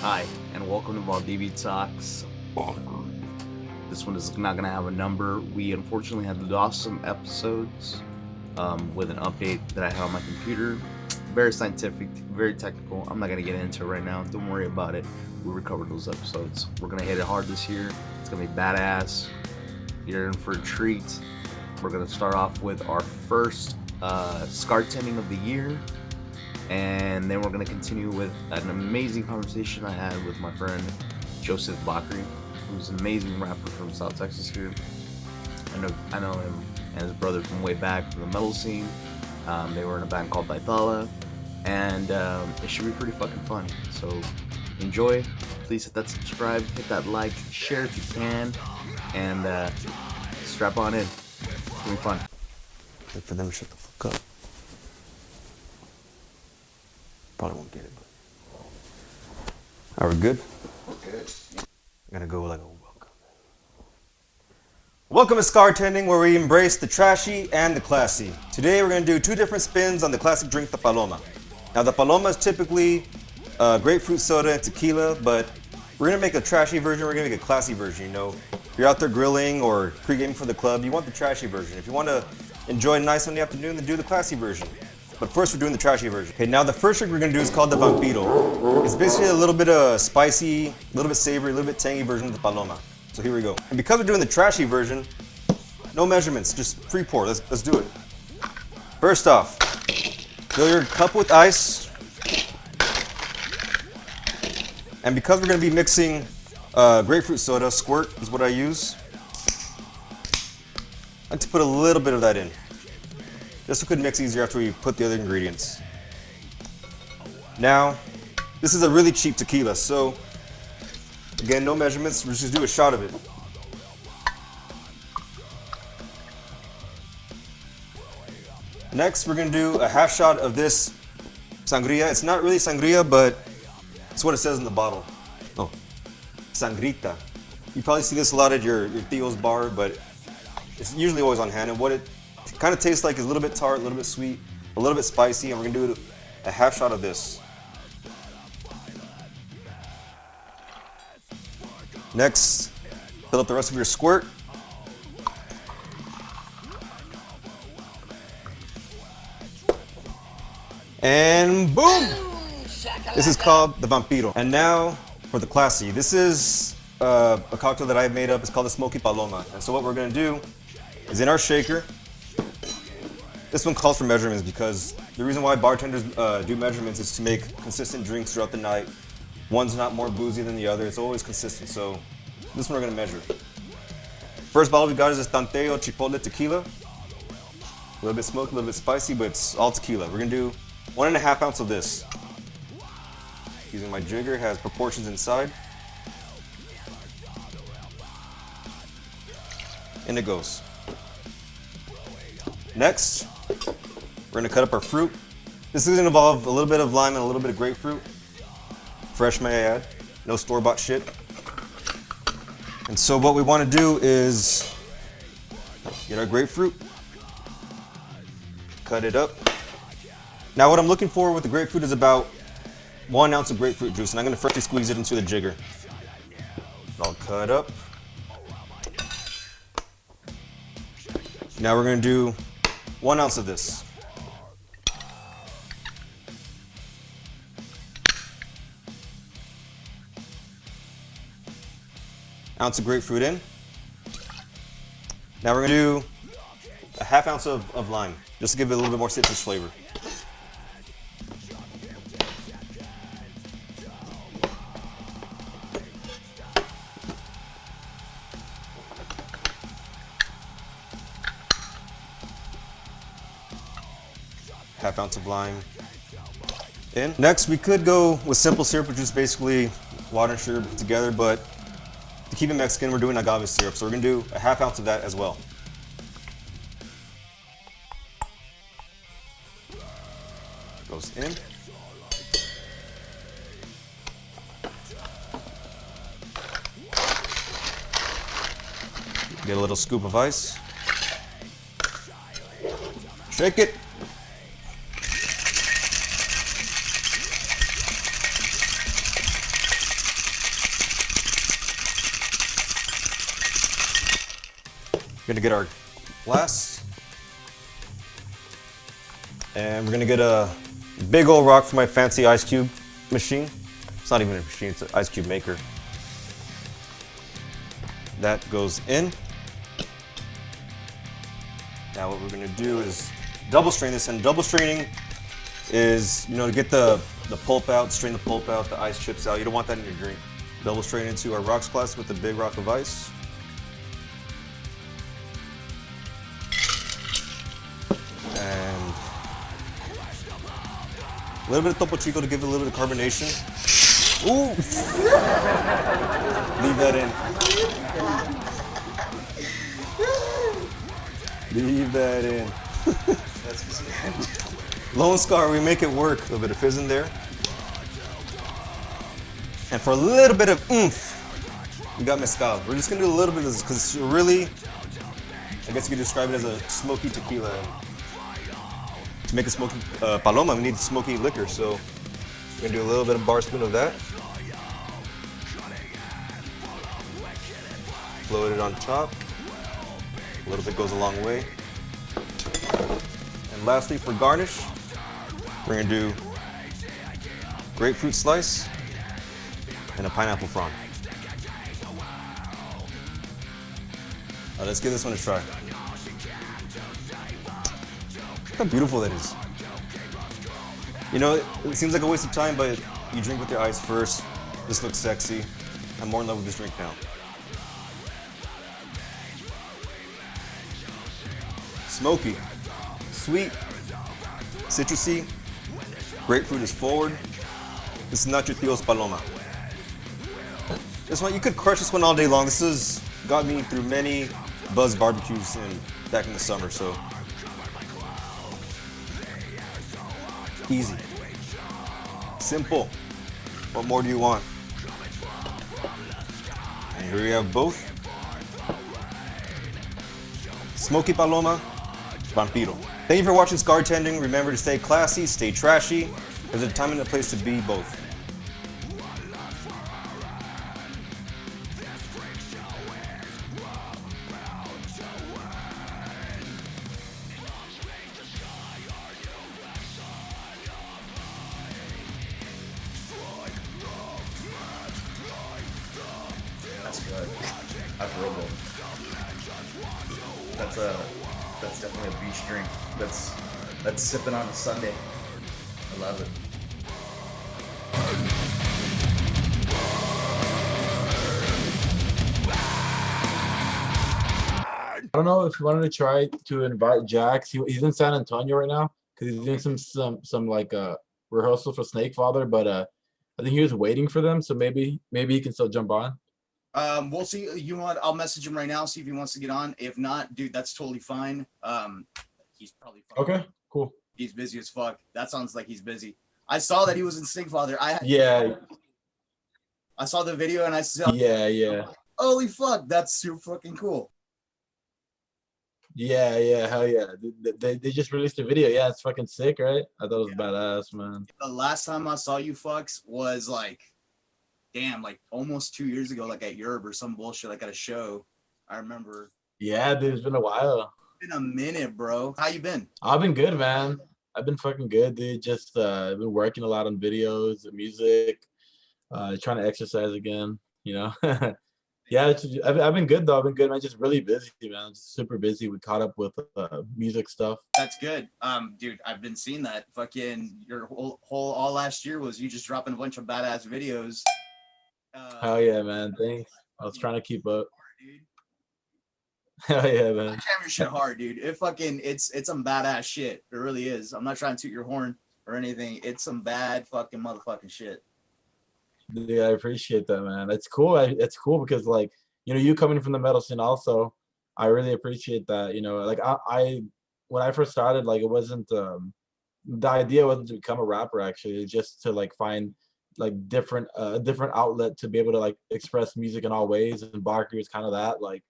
Hi, and welcome to Valdibitalks. This one is not going to have a number. We unfortunately had lost some episodes with an update that I had on my computer. Very scientific, very technical. I'm not going to get into it right now. Don't worry about it. We recovered those episodes. We're going to hit it hard this year. It's going to be badass. You're in for a treat. We're going to start off with our first SCARTENDIng of the year. And then we're going to continue with an amazing conversation I had with my friend Joseph Bakri, who's an amazing rapper from South Texas here. I know him and his brother from way back from the metal scene. They were in a band called Baitala, and it should be pretty fucking fun. So enjoy. Please hit that subscribe, hit that like, share if you can, and strap on in. It's gonna be fun. Wait for them to shut the fuck up. Probably won't get it, but. Are we good? Good. I'm gonna go like a welcome. Welcome to SCARTENDING, where we embrace the trashy and the classy. Today we're gonna do two different spins on the classic drink, the Paloma. Now the Paloma is typically grapefruit soda and tequila, but we're gonna make a trashy version, we're gonna make a classy version, you know. If you're out there grilling or pre-gaming for the club, you want the trashy version. If you wanna enjoy a nice Sunday afternoon, then do the classy version. But first we're doing the trashy version. Okay, now the first drink we're gonna do is called the Vampiro. It's basically a little bit of spicy, a little bit savory, a little bit tangy version of the Paloma. So here we go. And because we're doing the trashy version, no measurements, just free pour. Let's do it. First off, fill your cup with ice. And because we're gonna be mixing grapefruit soda, squirt is what I use. I like to put a little bit of that in. This could mix easier after we put the other ingredients. Now, this is a really cheap tequila, so again, no measurements, we're just do a shot of it. Next, we're gonna do a half shot of this sangria. It's not really sangria, but it's what it says in the bottle. Oh, sangrita. You probably see this a lot at your Theo's bar, but it's usually always on hand. And what it kind of tastes like is a little bit tart, a little bit sweet, a little bit spicy, and we're gonna do a half shot of this. Next, fill up the rest of your squirt. And boom! This is called the Vampiro. And now for the classy. This is a cocktail that I've made up. It's called the Smoky Paloma. And so what we're gonna do is in our shaker, this one calls for measurements because the reason why bartenders do measurements is to make consistent drinks throughout the night. One's not more boozy than the other, it's always consistent, so this one we're gonna measure. First bottle we got is this Tanteo Chipotle Tequila. A little bit smoky, a little bit spicy, but it's all tequila. We're gonna do 1.5 ounces of this. Using my jigger, it has proportions inside. And it goes. Next, we're gonna cut up our fruit. This is gonna involve a little bit of lime and a little bit of grapefruit. Fresh, may I add. No store-bought shit. And so what we wanna do is get our grapefruit, cut it up. Now what I'm looking for with the grapefruit is about 1 ounce of grapefruit juice, and I'm gonna freshly squeeze it into the jigger. All cut up. Now we're gonna do 1 ounce of this. Ounce of grapefruit in. Now we're gonna do a half ounce of lime, just to give it a little bit more citrus flavor. Half ounce of lime in. Next, we could go with simple syrup, which is basically water and sugar together, but to keep it Mexican, we're doing agave syrup, so we're gonna do a half ounce of that as well. Goes in. Get a little scoop of ice. Shake it. gonna get our glass. And we're gonna get a big old rock for my fancy ice cube machine. It's not even a machine, it's an ice cube maker. That goes in. Now what we're gonna do is double strain this, and double straining is, to get the pulp out, strain the pulp out, the ice chips out. You don't want that in your drink. Double strain into our rocks glass with the big rock of ice. And a little bit of Topo Chico to give it a little bit of carbonation. Ooh! Leave that in. Leave that in. Lone Scar, we make it work. A little bit of fizz in there. And for a little bit of oomph, we got mezcal. We're just gonna do a little bit of this because it's really, I guess you could describe it as a smoky tequila. To make a smoky paloma, we need smoky liquor, so we're gonna do a little bit of bar spoon of that. Float it on top. A little bit goes a long way. And lastly, for garnish, we're gonna do grapefruit slice and a pineapple frond. Let's give this one a try. Look how beautiful that is. It seems like a waste of time, but you drink with your eyes first. This looks sexy. I'm more in love with this drink now. Smoky, sweet, citrusy. Grapefruit is forward. This is not your Tio's Paloma. This one, you could crush this one all day long. This has got me through many buzz barbecues back in the summer, so. Easy. Simple. What more do you want? And here we have both. Smoky Paloma, Vampiro. Thank you for watching SCARTENDING. Remember to stay classy, stay trashy. There's a time and a place to be both. That's good. That's real good. That's definitely a beach drink. That's sipping on a Sunday. I love it. I don't know if you wanted to try to invite Jax. He's in San Antonio right now because he's doing some like rehearsal for Snake Father, but I think he was waiting for them, so maybe he can still jump on. We'll see. I'll message him right now, see if he wants to get on. If not, dude, that's totally fine. He's probably fine. Okay, cool. He's busy as fuck. That sounds like he's busy. I saw that he was in Snake Father. I saw the video and I saw. Yeah. Holy fuck, that's super fucking cool. Yeah, hell yeah. They just released a video. Yeah, it's fucking sick, right? I thought it was badass, man. The last time I saw you fucks was like, damn, like almost 2 years ago, like at Europe or some bullshit, like at a show. I remember. Yeah, dude, it's been a while. It's been a minute, bro. How you been? I've been good, man. I've been fucking good, dude. Just I've been working a lot on videos and music, trying to exercise again, Yeah, I've been good though. I've been good, man. Just really busy, man. Just super busy. We caught up with music stuff. That's good. Dude, I've been seeing that. Fucking your whole all last year was you just dropping a bunch of badass videos. Hell yeah, man. Thanks. I was trying to keep up. Dude. Hell yeah, man. Jam your shit hard, dude. It's some badass shit. It really is. I'm not trying to toot your horn or anything. It's some bad fucking motherfucking shit. Yeah, I appreciate that, man. It's cool. It's cool because, like, you coming from the metal scene also, I really appreciate that. Like I when I first started, like, it wasn't the idea wasn't to become a rapper. Actually, it's just to like find like different outlet to be able to like express music in all ways. And Bakri was kind of that, like.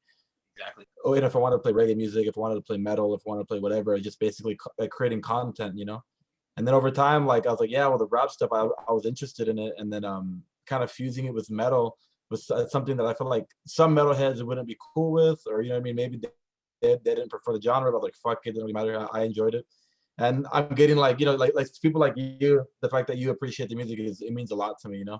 Exactly. Oh, and if I wanted to play reggae music, if I wanted to play metal, if I wanted to play whatever, just basically creating content, And then over time, like, I was like, yeah, well, the rap stuff, I was interested in it. And then kind of fusing it with metal was something that I feel like some metalheads wouldn't be cool with, or, maybe they didn't prefer the genre, but like fuck it, didn't really matter. I enjoyed it, and I'm getting like, you know, like people like you. The fact that you appreciate the music it means a lot to me, you know.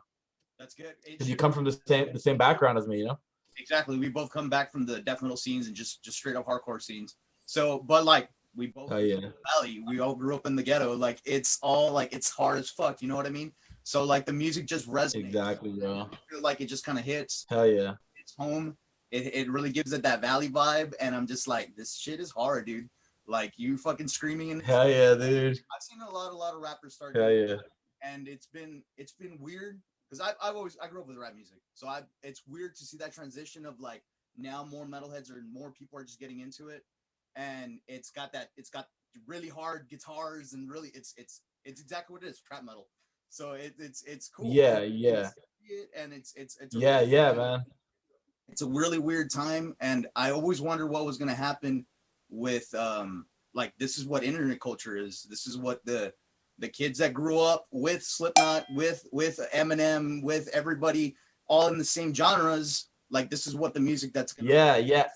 That's good. Because you come from the same background as me, you know. Exactly. We both come back from the death metal scenes and just straight up hardcore scenes. So, but like we both valley. We all grew up in the ghetto. Like it's all like it's hard as fuck. You know what I mean? So like the music just resonates. Exactly, bro. I feel like it just kind of hits. Hell yeah. It's home. It really gives it that valley vibe, and I'm just like, this shit is hard, dude. Like you fucking screaming and hell yeah, dude. I've seen a lot of rappers start. Hell yeah. And it's been weird. Because I grew up with rap music, so it's weird to see that transition of like now more metalheads or more people are just getting into it, and it's got really hard guitars and really it's exactly what it is, trap metal. So it's cool. Yeah, and it's man. It's a really weird time, and I always wondered what was gonna happen with like this is what internet culture is. This is what the kids that grew up with Slipknot, with Eminem, with everybody all in the same genres, like this is what the music that's gonna yeah.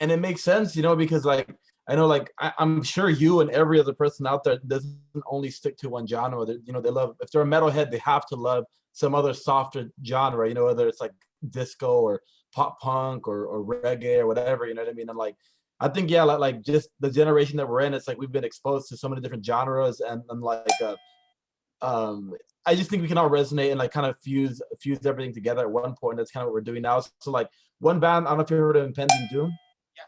And it makes sense, you know, because like I know, like I'm sure you and every other person out there doesn't only stick to one genre. You know, they love, if they're a metalhead, they have to love some other softer genre, you know, whether it's like disco or pop punk or reggae or whatever, you know what I mean? And like I think, yeah, like just the generation that we're in, it's like we've been exposed to so many different genres, and like I just think we can all resonate and like kind of fuse everything together at one point. That's kind of what we're doing now. So like one band, I don't know if you heard of Impending Doom. Yeah,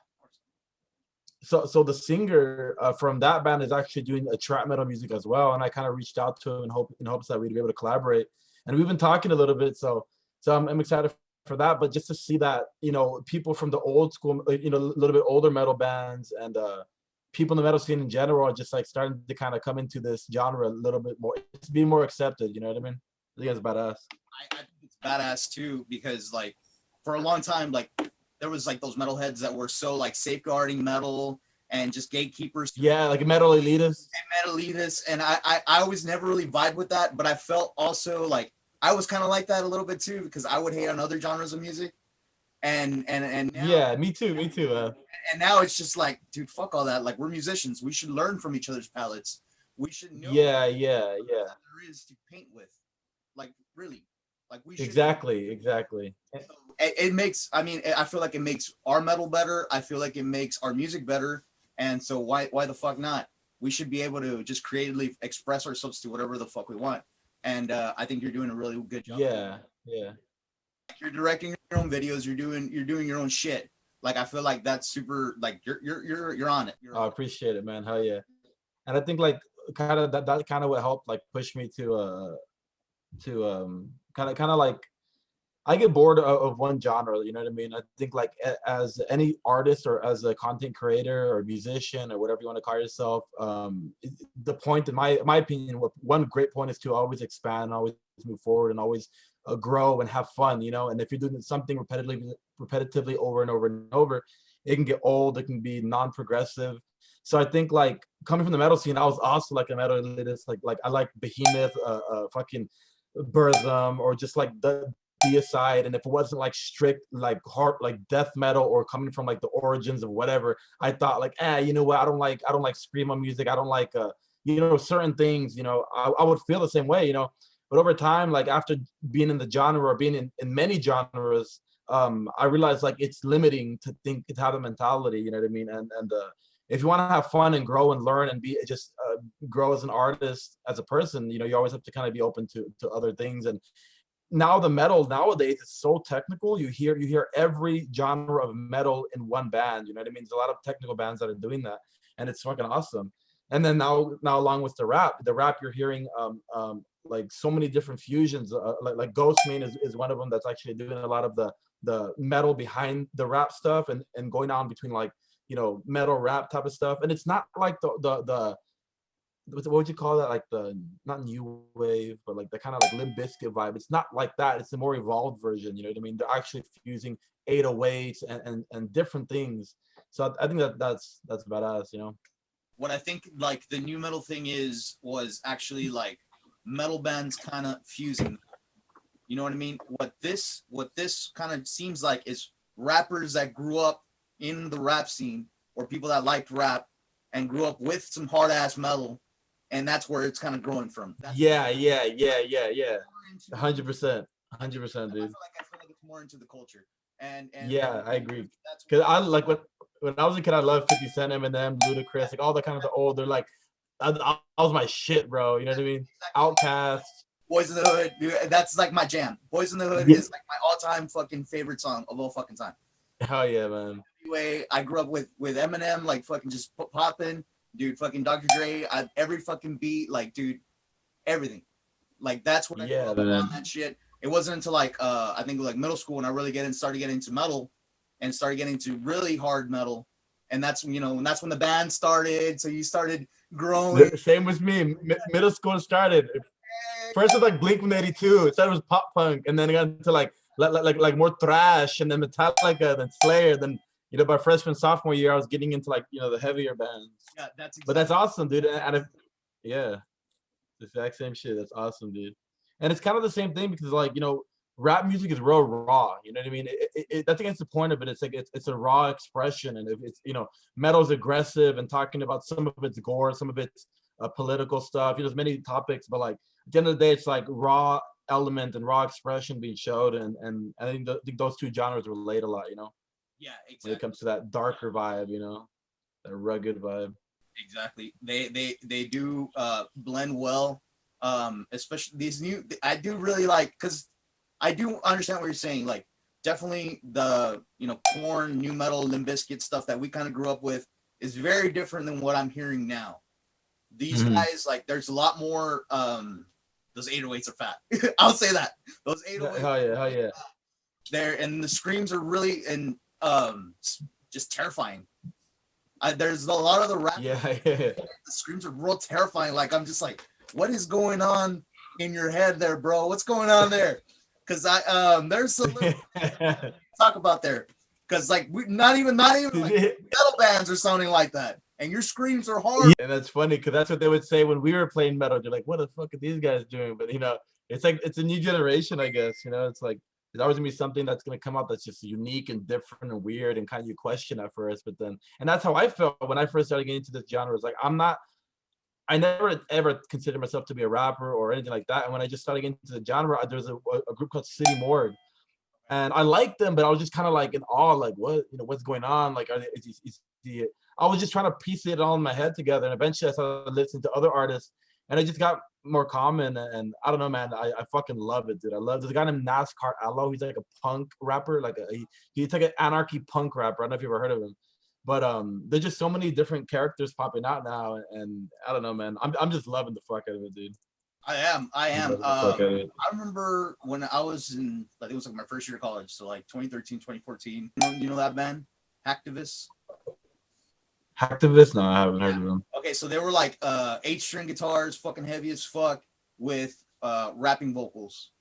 of course. So the singer from that band is actually doing a trap metal music as well, and I kind of reached out to him in hopes that we'd be able to collaborate, and we've been talking a little bit. So I'm excited for that, but just to see that, you know, people from the old school, you know, a little bit older metal bands and people in the metal scene in general are just like starting to kind of come into this genre a little bit more. It's being more accepted, you know what I mean? I think it's badass. I think it's badass too, because like for a long time, like there was like those metalheads that were so like safeguarding metal and just gatekeepers. Yeah, like metal elitists. And metal elitists, and I always never really vibe with that, but I felt also like I was kind of like that a little bit too, because I would hate on other genres of music, and now, yeah, me too. And now it's just like, dude, fuck all that. Like we're musicians, we should learn from each other's palettes. We should know. Yeah. What there is to paint with, like really, like we should. Exactly. It makes. I mean, I feel like it makes our metal better. I feel like it makes our music better, and so why the fuck not? We should be able to just creatively express ourselves to whatever the fuck we want. And I think you're doing a really good job. Yeah. You're directing your own videos. You're doing your own shit. Like I feel like that's super. Like you're on it. I appreciate it, man. Hell yeah. And I think like kind of that kind of what helped like push me to kind of like I get bored of one genre, you know what I mean? I think like as any artist or as a content creator or musician or whatever you want to call yourself, the point, in my opinion, one great point is to always expand, always move forward, and always grow and have fun, you know? And if you're doing something repetitively over and over and over, it can get old, it can be non-progressive. So I think like coming from the metal scene, I was also like a metal elitist, like I like Behemoth, fucking Birtham, or just like the Deicide, and if it wasn't like strict like hard like death metal or coming from like the origins of whatever, I thought like, you know what, I don't like screamo music, I don't like you know, certain things, you know, I would feel the same way, you know. But over time, like after being in the genre or being in many genres, I realized like it's limiting to have a mentality, you know what I mean? And if you want to have fun and grow and learn and be just grow as an artist, as a person, you know, you always have to kind of be open to other things. And now the metal nowadays is so technical. You hear every genre of metal in one band. You know what I mean? There's a lot of technical bands that are doing that, and it's fucking awesome. And then now along with the rap you're hearing like so many different fusions. Like Ghostman is one of them that's actually doing a lot of the metal behind the rap stuff and going on between like, you know, metal rap type of stuff. And it's not like the what would you call that, like the not new wave, but like the kind of like Limp Bizkit vibe. It's not like that. It's a more evolved version, you know what I mean? They're actually fusing 808s and different things. So I think that's badass, you know. What I think like the new metal thing was actually like metal bands kind of fusing, you know what I mean? What this kind of seems like is rappers that grew up in the rap scene or people that liked rap and grew up with some hard ass metal, and that's where it's kind of growing from. That's Yeah. more into- 100%, I feel 100%, dude. like it's more into the culture, and Yeah, I agree. that's Cause I like when I was a kid, I loved 50 Cent, Eminem, Ludacris, like all the kind of the older like. I was my shit, bro. You know what I mean? Outkast. Boys in the Hood, dude, that's like my jam. Boys in the Hood Yeah. is like my all-time fucking favorite song of all fucking time. Hell yeah, man. Anyway, I grew up with Eminem, like fucking just popping, dude. Fucking Dr. Dre, every fucking beat, like, dude, everything. Like that's what I grew Yeah, up man. on that shit. It wasn't until like I think like middle school when I really started getting into metal and started getting into really hard metal, and that's and that's when the band started. So you started growing. Same with me. Middle school started. First it was like Blink-182. It started with pop punk, and then it got into like more thrash, and then Metallica, then Slayer, then by freshman sophomore year I was getting into like the heavier bands. Yeah, that's exactly. But that's awesome, dude. And yeah, the exact same shit. That's awesome, dude. And it's kind of the same thing because like rap music is real raw. You know what I mean? I think that's the point of it. It's like it's a raw expression, and if it's metal's aggressive and talking about some of its gore, some of its political stuff. There's many topics, but like at the end of the day, it's like raw element and raw expression being showed, and I think those two genres relate a lot. Yeah, exactly. When it comes to that darker vibe, that rugged vibe. Exactly. They do blend well. Especially these new. I do really like because I do understand what you're saying. Like definitely the Korn, new metal, Limp Bizkit stuff that we kind of grew up with is very different than what I'm hearing now. These guys, like, there's a lot more. Those 808s are fat. I'll say that. Those 808s. Hell yeah. There and the screams are really and just terrifying. There's a lot of the rap. Yeah. The screams are real terrifying. Like I'm just like, what is going on in your head there, bro? What's going on there? Because there's some talk about there. Because like not even like, metal bands are sounding like that, and your screams are hard. Yeah, and that's funny because that's what they would say when we were playing metal. They're like, "What the fuck are these guys doing?" But it's like it's a new generation, I guess. It's like there's always gonna be something that's gonna come out that's just unique and different and weird and kind of you question at first, but then and that's how I felt when I first started getting into this genre. It's like I never ever considered myself to be a rapper or anything like that. And when I just started getting into the genre, there's a group called City Morgue. And I liked them, but I was just kind of like in awe, like what's going on? Like, I was just trying to piece it all in my head together. And eventually I started listening to other artists and it just got more common. And I don't know, man, I fucking love it, dude. I love, there's a guy named NASCAR Allo. He's like a punk rapper, he's like an anarchy punk rapper. I don't know if you've ever heard of him, but there's just so many different characters popping out now. And I don't know, man, I'm just loving the fuck out of it, dude. I am. I remember when I was in, I think it was like my first year of college. So like 2013, 2014. You know that band? Hacktivists? Hacktivists? No, I haven't heard of them. Okay, so they were like 8-string guitars, fucking heavy as fuck, with rapping vocals.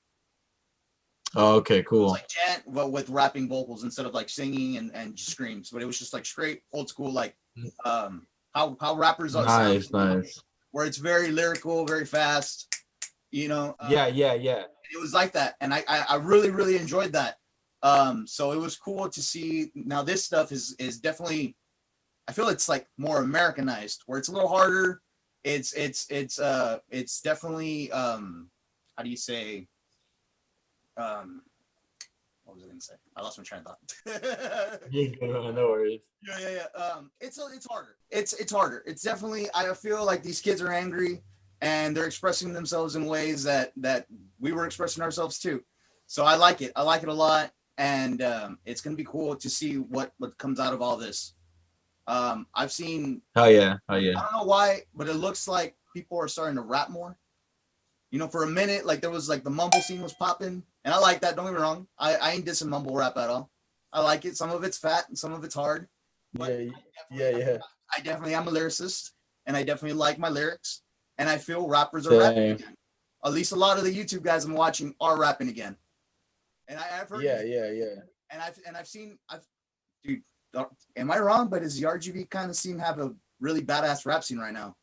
Oh, okay, cool. It was like chant, but with rapping vocals instead of like singing and screams. But it was just like straight old school, like how rappers are. Nice. Where it's very lyrical, very fast, Yeah. It was like that, and I really enjoyed that. So it was cool to see. Now this stuff is definitely, I feel it's like more Americanized, where it's a little harder. It's definitely how do you say? What was I gonna say? I lost my train of thought. No worries. Yeah. It's harder. It's harder. It's definitely. I feel like these kids are angry, and they're expressing themselves in ways that we were expressing ourselves too. So I like it. I like it a lot, and it's gonna be cool to see what comes out of all this. I've seen. Oh yeah. I don't know why, but it looks like people are starting to rap more. For a minute, like there was like the mumble scene was popping, and I like that. Don't get me wrong. I ain't dissing mumble rap at all. I like it. Some of it's fat and some of it's hard. Yeah. I definitely am a lyricist, and I definitely like my lyrics, and I feel rappers are rapping again. At least a lot of the YouTube guys I'm watching are rapping again. And I've heard. Yeah. And I've seen. Dude, am I wrong? But does the RGB kind of seem to have a really badass rap scene right now?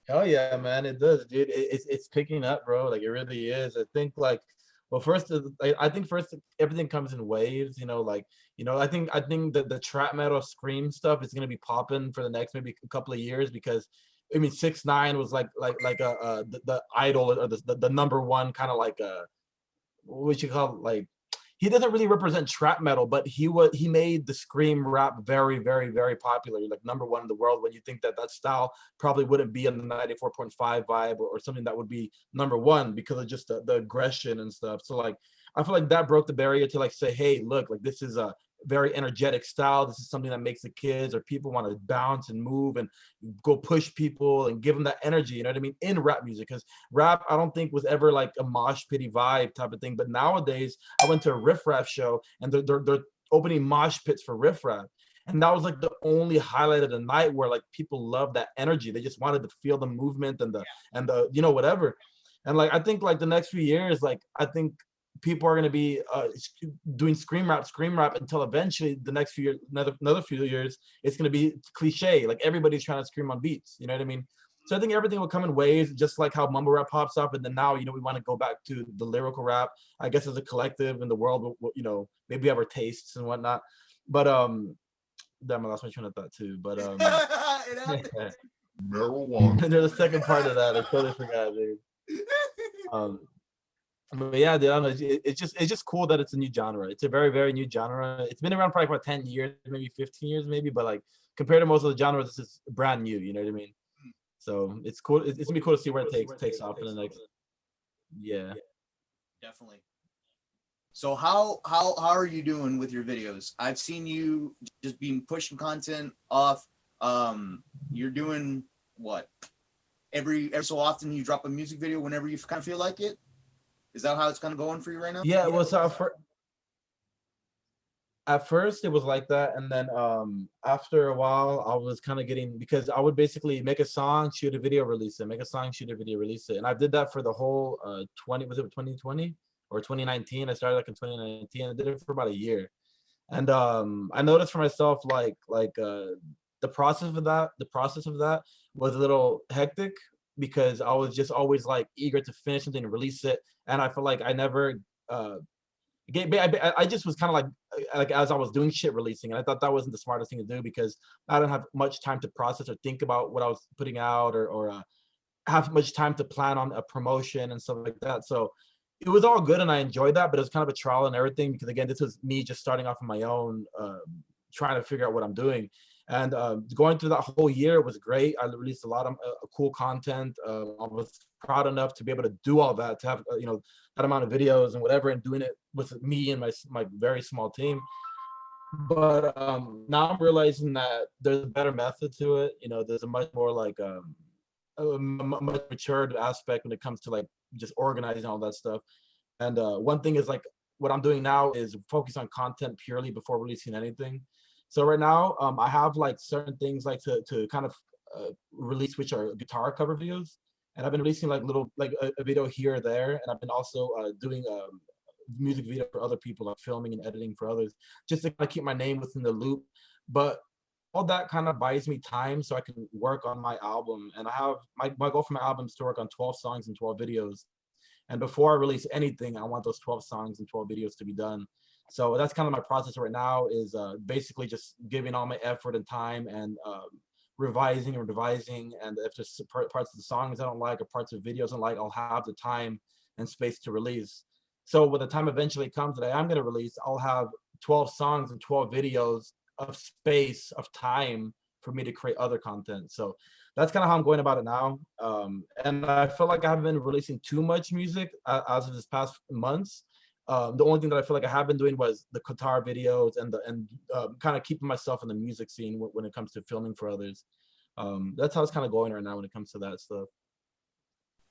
Hell yeah, man, it does, dude. It's picking up, bro. Like it really is. I think like Well, first, I think first everything comes in waves. I think that the trap metal scream stuff is gonna be popping for the next maybe a couple of years because, I mean, 6ix9ine was like the idol or the number one kind of like what you call like he doesn't really represent trap metal, but he made the scream rap very, very, very popular, like number one in the world. When you think that that style probably wouldn't be in the 94.5 vibe or something that would be number one because of just the aggression and stuff. So like I feel like that broke the barrier to like say, hey, look, like this is a very energetic style. This is something that makes the kids or people want to bounce and move and go push people and give them that energy. You know what I mean? In rap music, because rap I don't think was ever like a mosh pity vibe type of thing. But nowadays, I went to a riff raff show and they're opening mosh pits for riff raff. And that was like the only highlight of the night where like people love that energy. They just wanted to feel the movement and the whatever. And like I think like the next few years, like I think people are going to be doing scream rap until eventually the next few years, another few years, it's going to be cliche. Like everybody's trying to scream on beats. You know what I mean? So I think everything will come in waves, just like how mumble rap pops up, and then now we want to go back to the lyrical rap. I guess as a collective in the world, maybe have our tastes and whatnot. But damn, I lost my train of thought too. But It happened. Marijuana. there's a second part of that. I totally forgot, dude. But yeah, dude, I don't know. It's just cool that it's a new genre. It's a very, very new genre. It's been around probably for 10 years, maybe 15 years, maybe. But like compared to most of the genres, this is brand new. You know what I mean? So it's cool. It's gonna be cool to see where it takes off in the next. Yeah. Definitely. So how are you doing with your videos? I've seen you just being pushing content off. You're doing what? Every so often you drop a music video whenever you kind of feel like it. Is that how it's kind of going for you right now? Yeah. Well, so at first it was like that, and then after a while I was kind of getting, because I would basically make a song, shoot a video, release it, make a song, shoot a video, release it, and I did that for the whole 2020 or 2019. I started like in 2019. I did it for about a year, and I noticed for myself the process of that was a little hectic because I was just always like eager to finish something and release it, and I feel like I never I just was kind of like as I was doing shit releasing, and I thought that wasn't the smartest thing to do because I didn't have much time to process or think about what I was putting out or have much time to plan on a promotion and stuff like that. So it was all good and I enjoyed that, but it was kind of a trial and everything because again, this was me just starting off on my own, trying to figure out what I'm doing. And going through that whole year was great. I released a lot of cool content. I was proud enough to be able to do all that, to have that amount of videos and whatever, and doing it with me and my very small team. But now I'm realizing that there's a better method to it. There's a much more like a much matured aspect when it comes to like just organizing all that stuff. And one thing is like what I'm doing now is focus on content purely before releasing anything. So right now, I have like certain things like to kind of release, which are guitar cover videos, and I've been releasing like little like a video here or there, and I've been also doing music video for other people, like filming and editing for others, just to kind of keep my name within the loop. But all that kind of buys me time so I can work on my album, and I have my goal for my album is to work on 12 songs and 12 videos. And before I release anything, I want those 12 songs and 12 videos to be done. So that's kind of my process right now is basically just giving all my effort and time and revising and revising. And if there's parts of the songs I don't like or parts of videos I don't like, I'll have the time and space to release. So when the time eventually comes that I am going to release, I'll have 12 songs and 12 videos of space, of time for me to create other content. So that's kind of how I'm going about it now. And I feel like I haven't been releasing too much music as of this past months. The only thing that I feel like I have been doing was the guitar videos and kind of keeping myself in the music scene when it comes to filming for others. That's how it's kind of going right now when it comes to that stuff.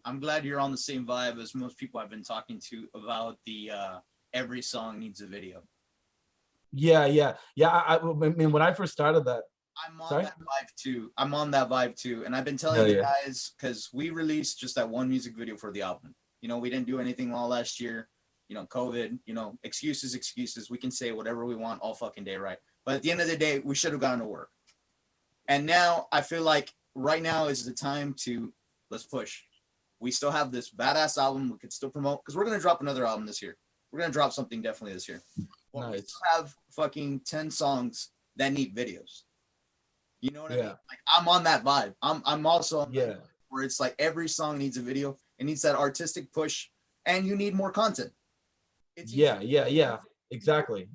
I'm glad you're on the same vibe as most people I've been talking to about the every song needs a video. Yeah. I mean, when I first started that, I'm on that vibe too. And I've been telling you guys, because we released just that one music video for the album. We didn't do anything all last year. COVID, excuses. We can say whatever we want all fucking day, right? But at the end of the day, we should have gone to work. And now I feel like right now is the time to let's push. We still have this badass album we could still promote because we're gonna drop another album this year. We're gonna drop something definitely this year. But we still have fucking 10 songs that need videos. You know what I mean? Like I'm on that vibe. I'm also on that where it's like every song needs a video. It needs that artistic push, and you need more content. It's exactly.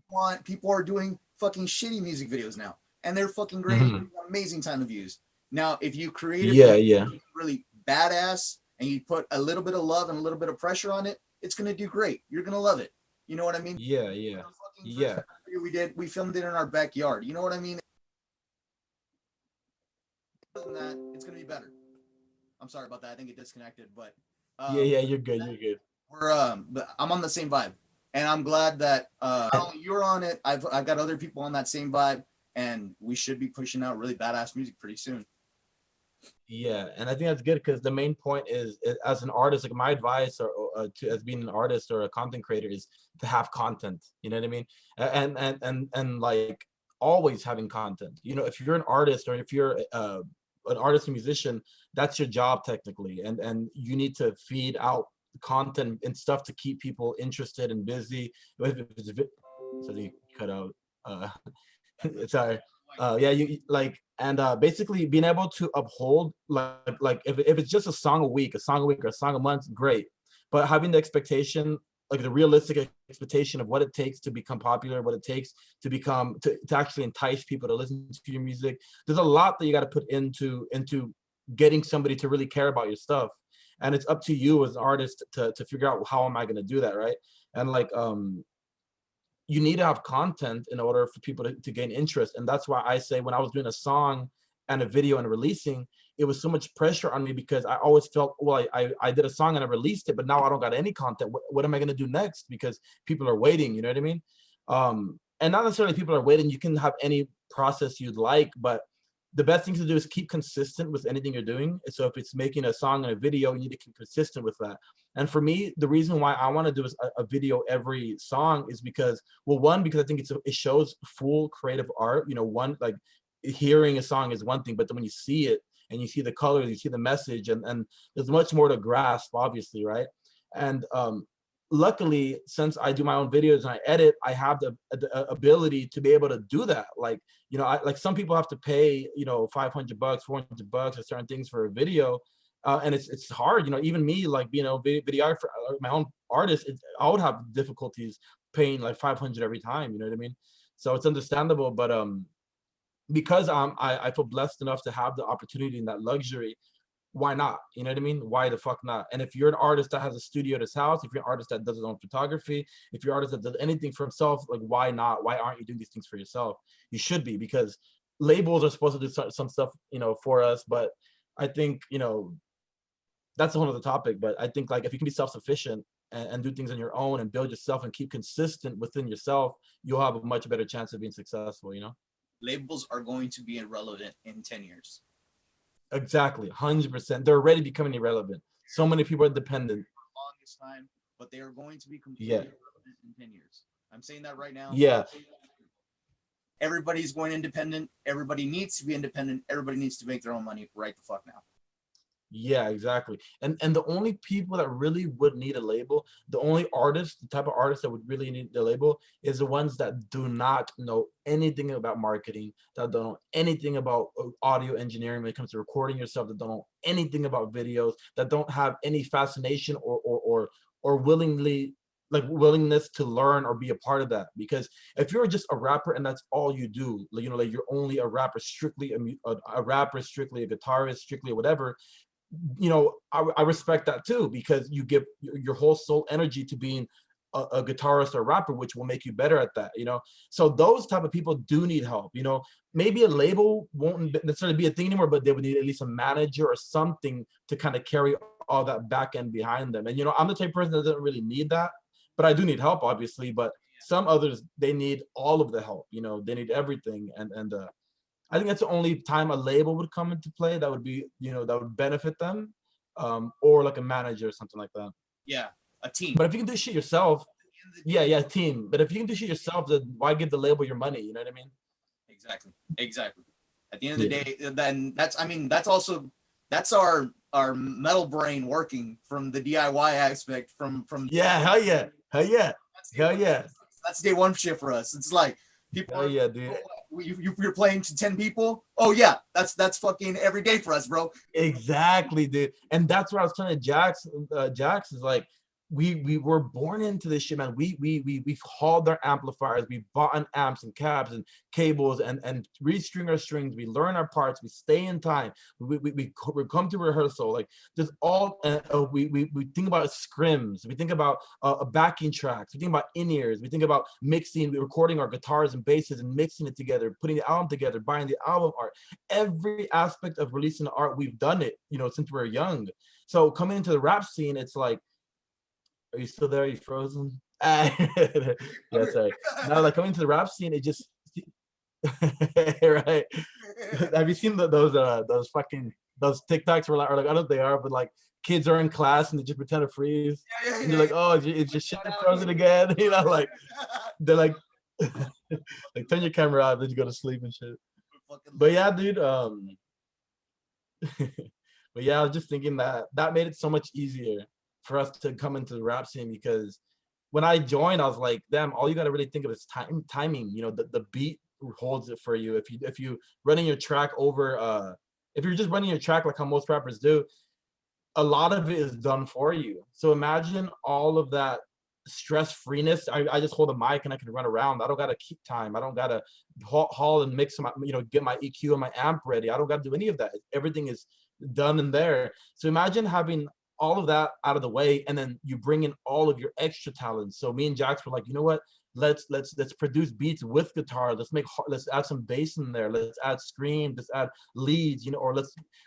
People are doing fucking shitty music videos now, and they're fucking great, amazing time of views. Now, if you create really badass and you put a little bit of love and a little bit of pressure on it, it's gonna do great. You're gonna love it. You know what I mean? Yeah. We filmed it in our backyard. You know what I mean? Other than that, it's gonna be better. I'm sorry about that. I think it disconnected, but you're good. But I'm on the same vibe, and I'm glad that not only you're on it. I've got other people on that same vibe, and we should be pushing out really badass music pretty soon. Yeah, and I think that's good because the main point is as an artist, like my advice as being an artist or a content creator is to have content. You know what I mean? And like always having content. You know, if you're an artist or if you're an artist and musician, that's your job technically, and you need to feed out content and stuff to keep people interested and busy. So they cut out. Sorry. You like, and basically being able to uphold like if it's just a song a week, or a song a month, great. But having the expectation, like the realistic expectation of what it takes to become popular, what it takes to become to actually entice people to listen to your music. There's a lot that you got to put into getting somebody to really care about your stuff. And it's up to you as an artist to figure out how am I going to do that, right? And like you need to have content in order for people to gain interest. And that's why I say when I was doing a song and a video and releasing, it was so much pressure on me because I always felt, well, I did a song and I released it, but now I don't got any content. What am I going to do next? Because people are waiting, you know what I mean? And not necessarily people are waiting. You can have any process you'd like, but the best thing to do is keep consistent with anything you're doing. So if it's making a song and a video, you need to keep consistent with that. And for me, the reason why I want to do a video every song is because, well, one, because I think it shows full creative art. You know, one, like hearing a song is one thing, but then when you see it and you see the colors, you see the message, and there's much more to grasp, obviously, right? And luckily, since I do my own videos and I edit, I have the ability to be able to do that. Like, you know, like some people have to pay, you know, $500, $400 or certain things for a video. And it's hard, you know, even me, like, you know, videographer, my own artist, I would have difficulties paying like 500 every time, you know what I mean? So it's understandable, but because I feel blessed enough to have the opportunity and that luxury, why not? You know what I mean? Why the fuck not? And if you're an artist that has a studio at his house, if you're an artist that does his own photography, if you're an artist that does anything for himself, like, why not? Why aren't you doing these things for yourself? You should be, because labels are supposed to do some stuff, you know, for us. But I think, you know, that's a whole other topic. But I think, like, if you can be self-sufficient and do things on your own and build yourself and keep consistent within yourself, you'll have a much better chance of being successful, you know? Labels are going to be irrelevant in 10 years. Exactly, 100%. They're already becoming irrelevant. So many people are dependent. For the longest time, but they are going to be completely irrelevant in 10 years. I'm saying that right now. Yeah. Everybody's going independent. Everybody needs to be independent. Everybody needs to make their own money right the fuck now. Yeah, exactly. And the only people that really would need a label, the only artists, the type of artists that would really need the label is the ones that do not know anything about marketing, that don't know anything about audio engineering when it comes to recording yourself, that don't know anything about videos, that don't have any fascination or willingness to learn or be a part of that. Because if you're just a rapper and that's all you do, you know, like you're only a rapper, strictly a rapper, strictly a guitarist, strictly whatever, you know, I respect that too, because you give your whole soul energy to being a guitarist or a rapper, which will make you better at that, you know? So those type of people do need help, you know? Maybe a label won't necessarily be a thing anymore, but they would need at least a manager or something to kind of carry all that back end behind them. And, you know, I'm the type of person that doesn't really need that, but I do need help, obviously. But some others, they need all of the help, you know? They need everything. And I think that's the only time a label would come into play that would be, you know, that would benefit them, or like a manager or something like that. Yeah, a team. But if you can do shit yourself, yeah, team. But if you can do shit yourself, then why give the label your money? You know what I mean? Exactly. At the end of the day, then that's our our metal brain working from the DIY aspect. From Yeah, hell yeah, hell yeah, hell yeah. That's day one shit for us. It's like people. Hell yeah, dude. You're playing to 10 people. Oh yeah, that's fucking every day for us, bro. Exactly, dude. And that's what I was telling Jax. Jax is like, we were born into this shit, man. We've hauled our amplifiers, we bought an amps and cabs and cables and restring our strings. We learn our parts. We stay in time. We come to rehearsal. Like just all. We think about scrims. We think about backing tracks. We think about in-ears. We think about mixing, recording our guitars and basses and mixing it together, putting the album together, buying the album art. Every aspect of releasing the art, we've done it, since we were young. So coming into the rap scene, it's like, are you still there? Are you frozen? Yeah, sorry. Now, like coming to the rap scene, it just right. Have you seen those TikToks where like, or like I don't know if they are, but like kids are in class and they just pretend to freeze. And you're like, oh, it's just shit frozen again. Like they're like, like turn your camera off, then you go to sleep and shit. But yeah, dude. But yeah, I was just thinking that made it so much easier for us to come into the rap scene, because when I joined, I was like, damn, all you got to really think of is timing. The beat holds it for you. If you running your track over, if you're just running your track like how most rappers do, a lot of it is done for you. So imagine all of that stress freeness. I just hold a mic and I can run around. I don't got to keep time. I don't got to haul and mix my, get my EQ and my amp ready. I don't got to do any of that. Everything is done in there. So imagine having all of that out of the way, and then you bring in all of your extra talents. So me and Jax were like, you know what? Let's produce beats with guitar. Let's add some bass in there. Let's add scream. Let's add leads. Or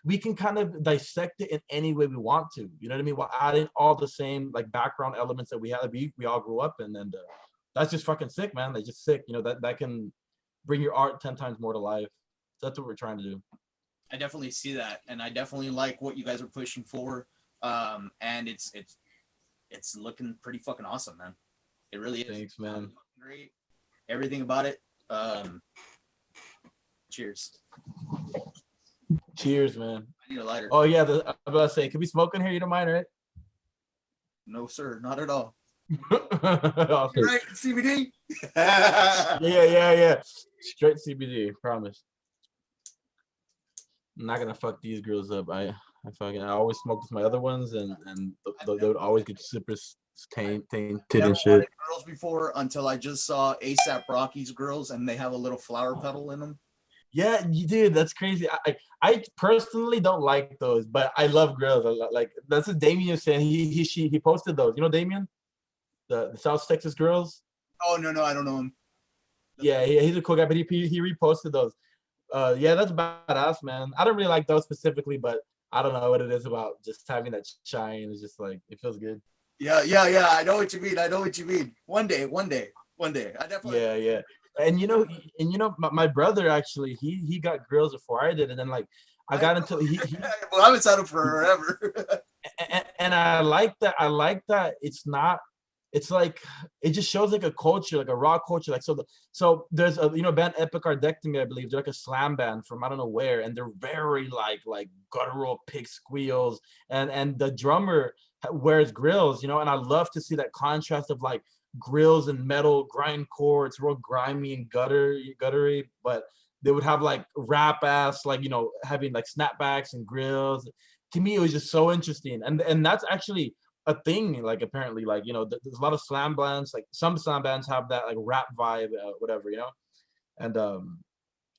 we can kind of dissect it in any way we want to. You know what I mean? While adding all the same like background elements that we all grew up in, and that's just fucking sick, man. That's just sick. That can bring your art 10 times more to life. So that's what we're trying to do. I definitely see that, and I definitely like what you guys are pushing for. And it's looking pretty fucking awesome, man. It really is. Thanks, man. Great. Everything about it. Cheers. Cheers, man. I need a lighter. Oh yeah, I was about to say, can we smoke in here? You don't mind, right? No, sir, not at all. Awesome. Right, CBD. Yeah. Straight CBD, promise. I'm not gonna fuck these girls up. I always smoke with my other ones, and they would always get super tainted and shit. Girls before, until I just saw ASAP Rocky's girls, and they have a little flower petal in them. Yeah, you did. That's crazy. I personally don't like those, but I love grills. Like that's what Damien was saying. He posted those. You know Damien, the South Texas girls. Oh no, I don't know him. Yeah, he's a cool guy, but he reposted those. Yeah, that's badass, man. I don't really like those specifically, but I don't know what it is about just having that shine. It's just like it feels good. Yeah. I know what you mean. One day. I definitely. Yeah. And my brother actually he got grills before I did, and then like I got into he well, I've been settled for forever. and I like that it's like it just shows like a culture, like a raw culture. Like so there's a band Epic Ardectomy, I believe. They're like a slam band from I don't know where, and they're very like guttural pig squeals, and the drummer wears grills, and I love to see that contrast of like grills and metal grindcore. It's real grimy and guttery, but they would have like rap ass, like having like snapbacks and grills. To me, it was just so interesting, and that's actually a thing. Like apparently, like there's a lot of slam bands. Like some slam bands have that like rap vibe, whatever, and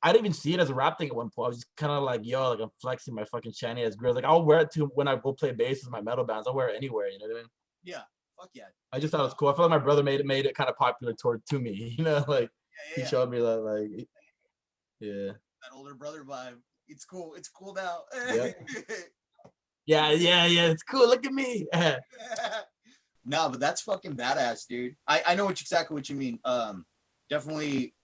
I didn't even see it as a rap thing at one point. I was just kind of like, yo, like I'm flexing my fucking shiny ass grills. Like I'll wear it to when I go play bass with my metal bands. I'll wear it anywhere. You know what I mean? Yeah. Fuck yeah. I just thought it was cool. I feel like my brother made it kind of popular to me. Like he showed me that, like, yeah. That older brother vibe. It's cool. It's cool now. Yeah. It's cool. Look at me. No, but that's fucking badass, dude. I know exactly what you mean. Definitely.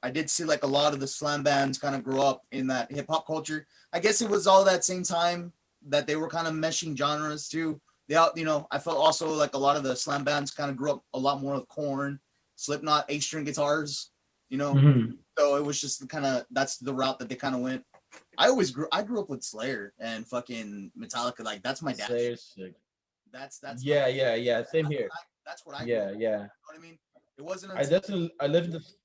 I did see like a lot of the slam bands kind of grow up in that hip hop culture. I guess it was all that same time that they were kind of meshing genres too. I felt also like a lot of the slam bands kind of grew up a lot more with Korn, Slipknot, 8-string guitars, Mm-hmm. So it was just that's the route that they kind of went. I grew up with Slayer and fucking Metallica. Like that's my dad's shit. Slayer's sick. That's Yeah, yeah. Same here. that's what I grew Yeah, up with. yeah. You know what I mean? It wasn't I until definitely I lived this.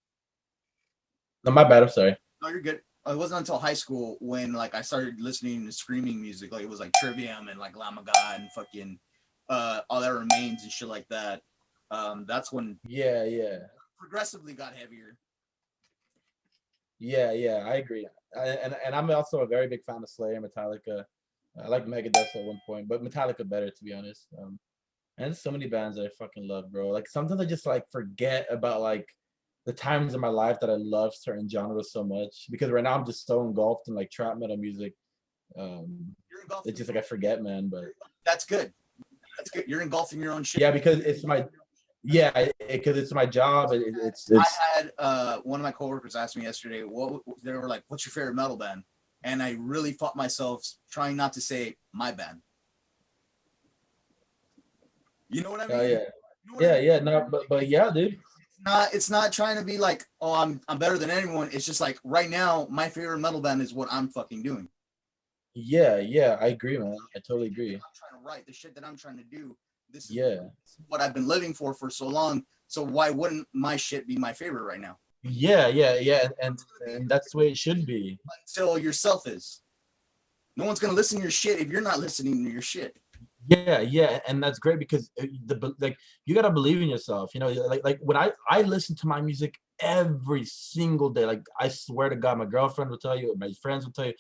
No, my bad. I'm sorry. no, you're good. It wasn't until high school when like I started listening to screaming music. Like it was like Trivium and like Lamb of God and fucking All That Remains and shit like that. That's when Yeah. progressively got heavier. Yeah. I agree. And I'm also a very big fan of Slayer, Metallica. I like Megadeth at one point, but Metallica better to be honest. And there's so many bands that I fucking love, bro. Like sometimes I just like forget about like the times in my life that I love certain genres so much because right now I'm just so engulfed in like trap metal music. You're engulfed. It's just like I forget, man. But That's good. That's good. You're engulfing your own shit. yeah, because it's my because it's my job. It's I had one of my coworkers ask me yesterday, they were like, "What's your favorite metal band?" And I really fought myself trying not to say my band. You know what I mean? yeah. You know what I mean? Yeah. No, but yeah, dude. It's not trying to be like, oh, I'm better than anyone. It's just like right now, my favorite metal band is what I'm fucking doing. Yeah. I agree, man. I totally agree. I'm trying to write the shit that I'm trying to do. This is Yeah. what I've been living for so long. So why wouldn't my shit be my favorite right now? Yeah. And that's the way it should be. Until yourself is. No one's gonna listen to your shit if you're not listening to your shit. Yeah, and that's great because like you gotta believe in yourself. You know, like when I listen to my music every single day. Like I swear to God, my girlfriend will tell you, my friends will tell you,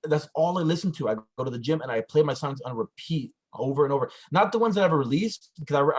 that's all I listen to. I go to the gym and I play my songs on repeat over and over. Not the ones that I've released because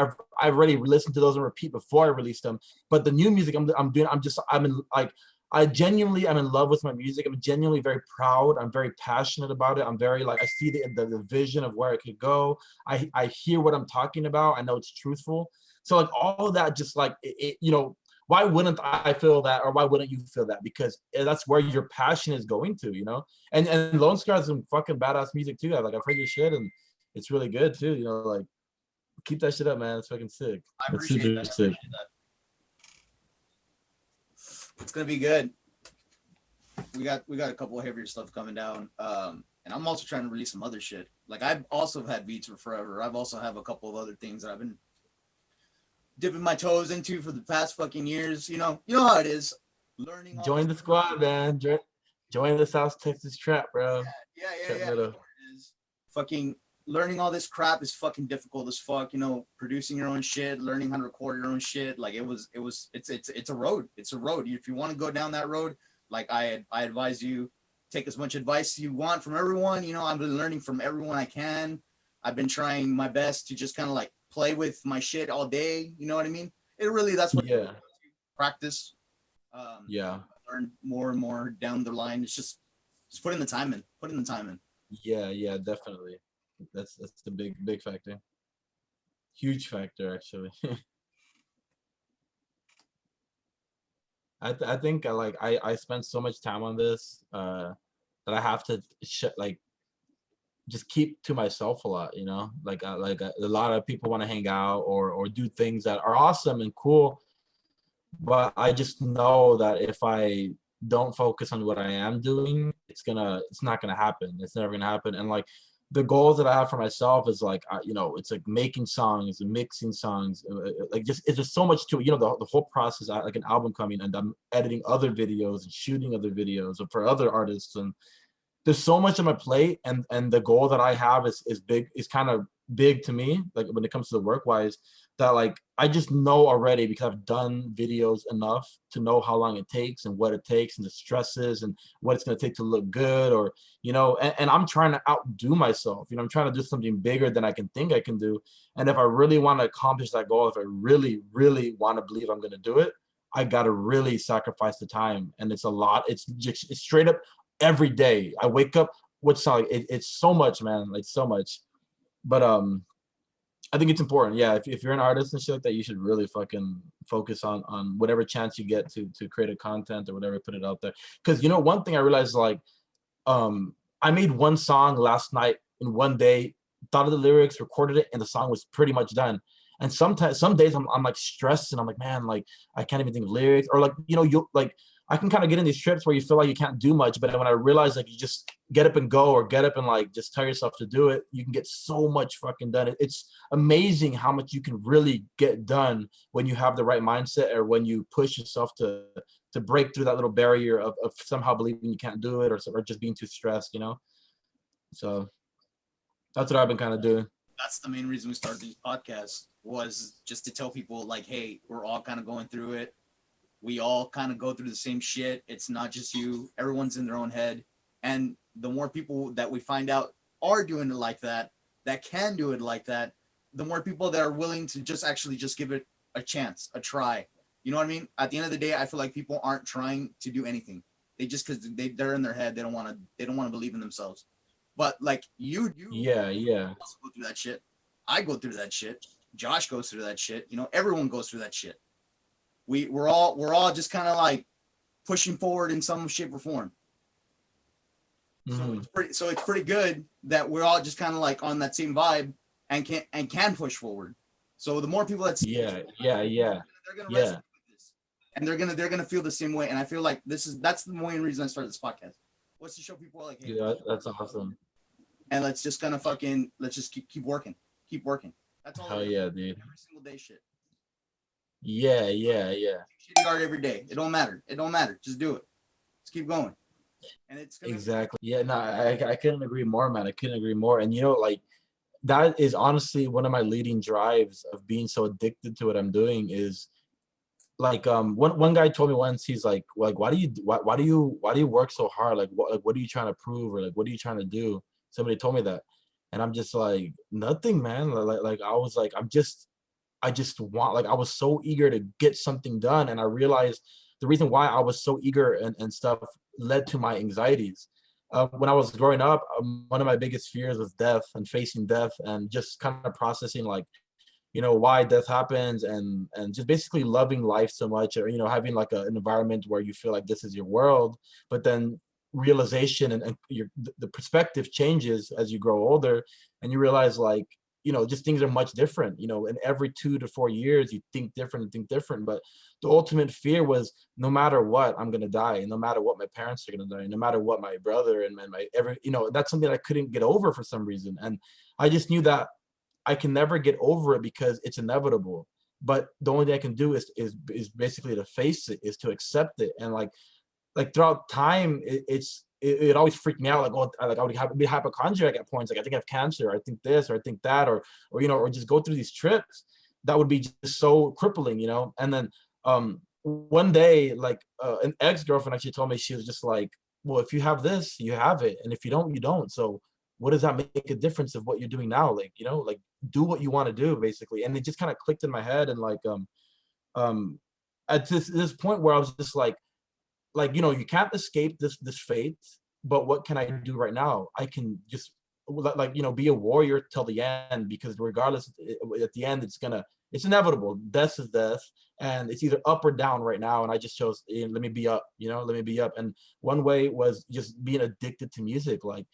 I've already listened to those on repeat before I released them. But the new music I'm doing, I'm in like. I genuinely am in love with my music. I'm genuinely very proud. I'm very passionate about it. I'm very like I see the vision of where it could go. I hear what I'm talking about. I know it's truthful. So like all of that, just like you know, why wouldn't I feel that, or why wouldn't you feel that? Because that's where your passion is going to, you know. And Lone Scar has some fucking badass music too. Like I've heard your shit and it's really good too. You know, like keep that shit up, man. It's fucking sick. I It's appreciate super that. sick. It's gonna be good. We got a couple of heavier stuff coming down. And I'm also trying to release some other shit. Like I've also had beats for forever. I've also have a couple of other things that I've been dipping my toes into for the past fucking years. You know how it is. Learning. Join the squad, man. Join the South Texas trap, bro. Yeah. You know it is. Fucking learning all this crap is fucking difficult as fuck. You know, producing your own shit, learning how to record your own shit. Like it's a road. It's a road. If you want to go down that road, like I advise you, take as much advice you want from everyone. You know, I've been learning from everyone I can. I've been trying my best to just kind of like play with my shit all day. You know what I mean? That's what practice. Learn more and more down the line. It's just put in the time in. Yeah, definitely. That's the big factor. Huge factor, actually. I think I spent so much time on this that I have to like just keep to myself a lot, you know. Like a lot of people want to hang out or do things that are awesome and cool, but I just know that if I don't focus on what I am doing, it's not gonna happen. It's never gonna happen. And like the goals that I have for myself is like, you know, it's like making songs and mixing songs, like it's just so much to it. You know, the whole process, like an album coming, and I'm editing other videos and shooting other videos for other artists, and there's so much on my plate, and the goal that I have is big, is kind of big to me, like when it comes to the work wise, that like I just know already because I've done videos enough to know how long it takes and what it takes and the stresses and what it's going to take to look good, or you know, and I'm trying to outdo myself. You know, I'm trying to do something bigger than I can think I can do. And if I really want to accomplish that goal, if I really want to believe I'm going to do it, I got to really sacrifice the time. And it's a lot. It's straight up every day I wake up, what's song? It's so much, man. Like so much. But I think it's important. Yeah, if you're an artist and shit like that, you should really fucking focus on whatever chance you get to create a content or whatever, put it out there. Because you know, one thing I realized, like, I made one song last night in one day, thought of the lyrics, recorded it, and the song was pretty much done. And sometimes, some days I'm like stressed and I'm like, man, like I can't even think of lyrics, or like, you know, you like I can kind of get in these trips where you feel like you can't do much, but when I realize like you just get up and go, or get up and like just tell yourself to do it, you can get so much fucking done. It's amazing how much you can really get done when you have the right mindset, or when you push yourself to break through that little barrier of somehow believing you can't do it, or just being too stressed, you know? So that's what I've been kind of doing. That's the main reason we started these podcasts, was just to tell people like, hey, we're all kind of going through it. We all kind of go through the same shit. It's not just you. Everyone's in their own head. And the more people that we find out are doing it like that can do it like that, the more people that are willing to just actually just give it a chance, a try. You know what I mean? At the end of the day, I feel like people aren't trying to do anything. They just, because they're in their head, they don't want to believe in themselves. But like you Yeah. also go through that shit. I go through that shit. Josh goes through that shit. You know, everyone goes through that shit. We're all just kind of like pushing forward in some shape or form. Mm-hmm. So it's pretty good that we're all just kind of like on that same vibe and can push forward. So the more people that see Yeah. they're gonna resonate with this, and they're gonna feel the same way. And I feel like that's the main reason I started this podcast, was to show people like, hey, Yeah, that's awesome. And let's just kind of let's just keep working. That's all. Hell yeah, dude. Every single day shit. Yeah. Shitty hard every day. It don't matter. Just do it. Just keep going. And it's gonna Exactly. Yeah, no, I couldn't agree more, man. I couldn't agree more. And you know, like that is honestly one of my leading drives of being so addicted to what I'm doing, is like one guy told me once, he's like why do you work so hard? Like what are you trying to prove, or like what are you trying to do? Somebody told me that. And I'm just like, nothing, man. Like I was like, I just want, like I was so eager to get something done. And I realized the reason why I was so eager and stuff led to my anxieties. When I was growing up, one of my biggest fears was death, and facing death, and just kind of processing like, you know, why death happens, and just basically loving life so much, or, you know, having like an environment where you feel like this is your world, but then realization and the perspective changes as you grow older, and you realize like, you know, just things are much different, you know, and every 2 to 4 years you think different. But the ultimate fear was, no matter what, I'm going to die. And no matter what, my parents are going to die. No matter what, my brother and my you know, that's something I couldn't get over for some reason. And I just knew that I can never get over it because it's inevitable. But the only thing I can do is basically to face it, is to accept it. And like throughout time, it always freaked me out. Like, oh, like I would be hypochondriac at points. Like, I think I have cancer, or I think this, or I think that, or you know, or just go through these trips that would be just so crippling, you know. And then one day, like an ex-girlfriend actually told me, she was just like, well, if you have this, you have it, and if you don't, you don't. So what does that make a difference of what you're doing now? Like, you know, like do what you want to do, basically. And it just kind of clicked in my head. And like at this point where I was just like, you know, you can't escape this fate, but what can I do right now? I can just, like, you know, be a warrior till the end, because regardless, at the end, it's inevitable. Death is death, and it's either up or down right now. And I just chose, let me be up, you know, let me be up. And one way was just being addicted to music. Like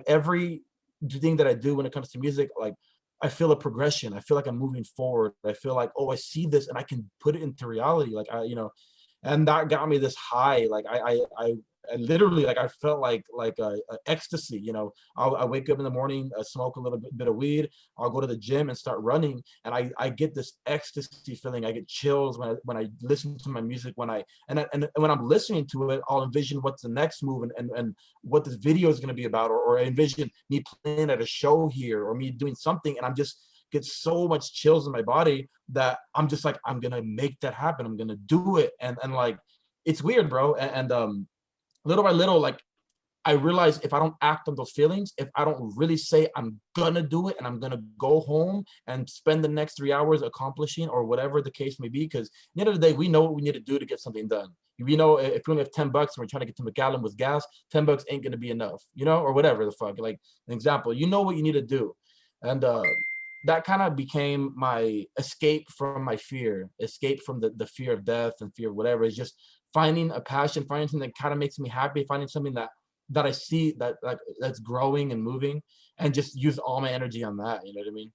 every thing that I do when it comes to music, like I feel a progression. I feel like I'm moving forward. I feel like, oh, I see this and I can put it into reality. Like you know, and that got me this high. Like I literally, like I felt like a ecstasy. You know, I wake up in the morning, smoke a little bit of weed. I'll go to the gym and start running, and I get this ecstasy feeling. I get chills when I listen to my music. When I'm listening to it, I'll envision what's the next move and what this video is going to be about, or I envision me playing at a show here, or me doing something, and I'm just get so much chills in my body that I'm just like, I'm gonna make that happen. I'm gonna do it. And like, it's weird, bro. And little by little, like I realize if I don't act on those feelings, if I don't really say I'm gonna do it and I'm gonna go home and spend the next 3 hours accomplishing, or whatever the case may be, because at the end of the day, we know what we need to do to get something done. You know, if we only have $10 and we're trying to get to McAllen with gas, $10 ain't gonna be enough, you know, or whatever the fuck. Like an example, you know what you need to do. And that kind of became my escape from my fear, escape from the fear of death and fear of whatever. Is just finding a passion, finding something that kind of makes me happy, finding something that I see that's growing and moving, and just use all my energy on that. You know what I mean?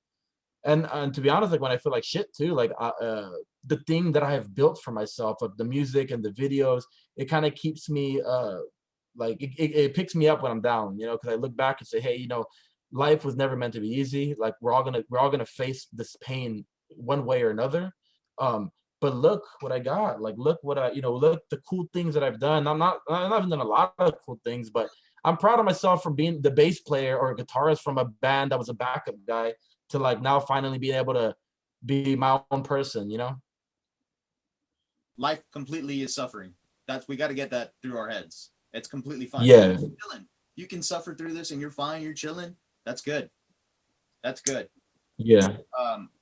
And to be honest, like when I feel like shit too, like the thing that I have built for myself, like the music and the videos, it kind of keeps me like it picks me up when I'm down, you know, because I look back and say, hey, you know, life was never meant to be easy. Like we're all gonna face this pain one way or another. But look what I got. Like look what I, you know, look the cool things that I've done. I haven't done a lot of cool things, but I'm proud of myself for being the bass player or a guitarist from a band that was a backup guy to like now finally being able to be my own person, you know? Life completely is suffering. We got to get that through our heads. It's completely fine. Yeah. You're chilling. You can suffer through this and you're fine. You're chilling. That's good. That's good. Yeah.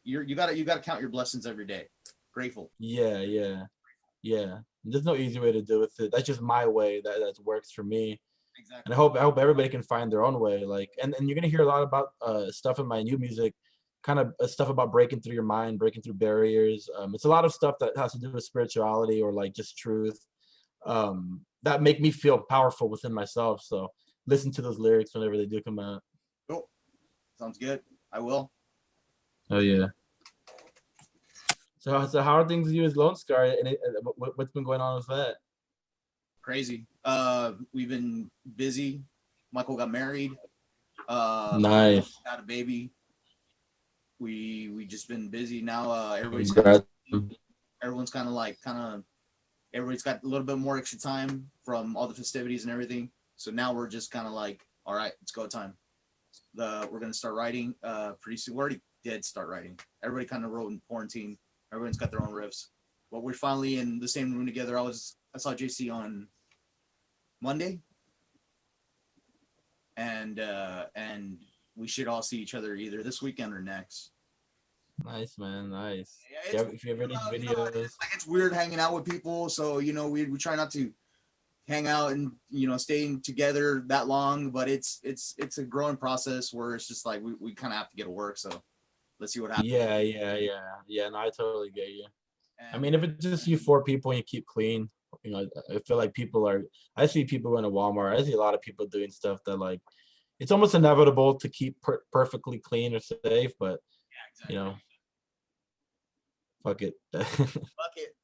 You gotta count your blessings every day. Grateful. Yeah. There's no easy way to deal with it. That's just my way that works for me. Exactly. And I hope everybody can find their own way. Like, and you're gonna hear a lot about stuff in my new music, kind of stuff about breaking through your mind, breaking through barriers. It's a lot of stuff that has to do with spirituality or like just truth, that make me feel powerful within myself. So listen to those lyrics whenever they do come out. Cool. Sounds good. I will. Oh yeah. So how are things with you as Lone Scar? And what's been going on with that? Crazy. We've been busy. Michael got married. Nice. Got a baby. We just been busy now. Everybody's kind of everybody's got a little bit more extra time from all the festivities and everything. So now we're just kind of like, all right, it's go time. We're gonna start writing pretty soon. We already did start writing. Everybody kind of wrote in quarantine. Everyone's got their own riffs. But we're finally in the same room together. I saw JC on Monday, and we should all see each other either this weekend or next. Nice, man. Nice. Yeah, if you ever need you know, videos, it's weird hanging out with people. So you know, we try not to hang out and you know staying together that long. But it's a growing process where it's just like we kind of have to get to work. So let's see what happens. Yeah. No, I totally get you. And, I mean, if it's just you 4 people and you keep clean, you know, I feel like I see people going to Walmart. I see a lot of people doing stuff that like, it's almost inevitable to keep perfectly clean or safe, but exactly. you know, fuck it. Fuck it.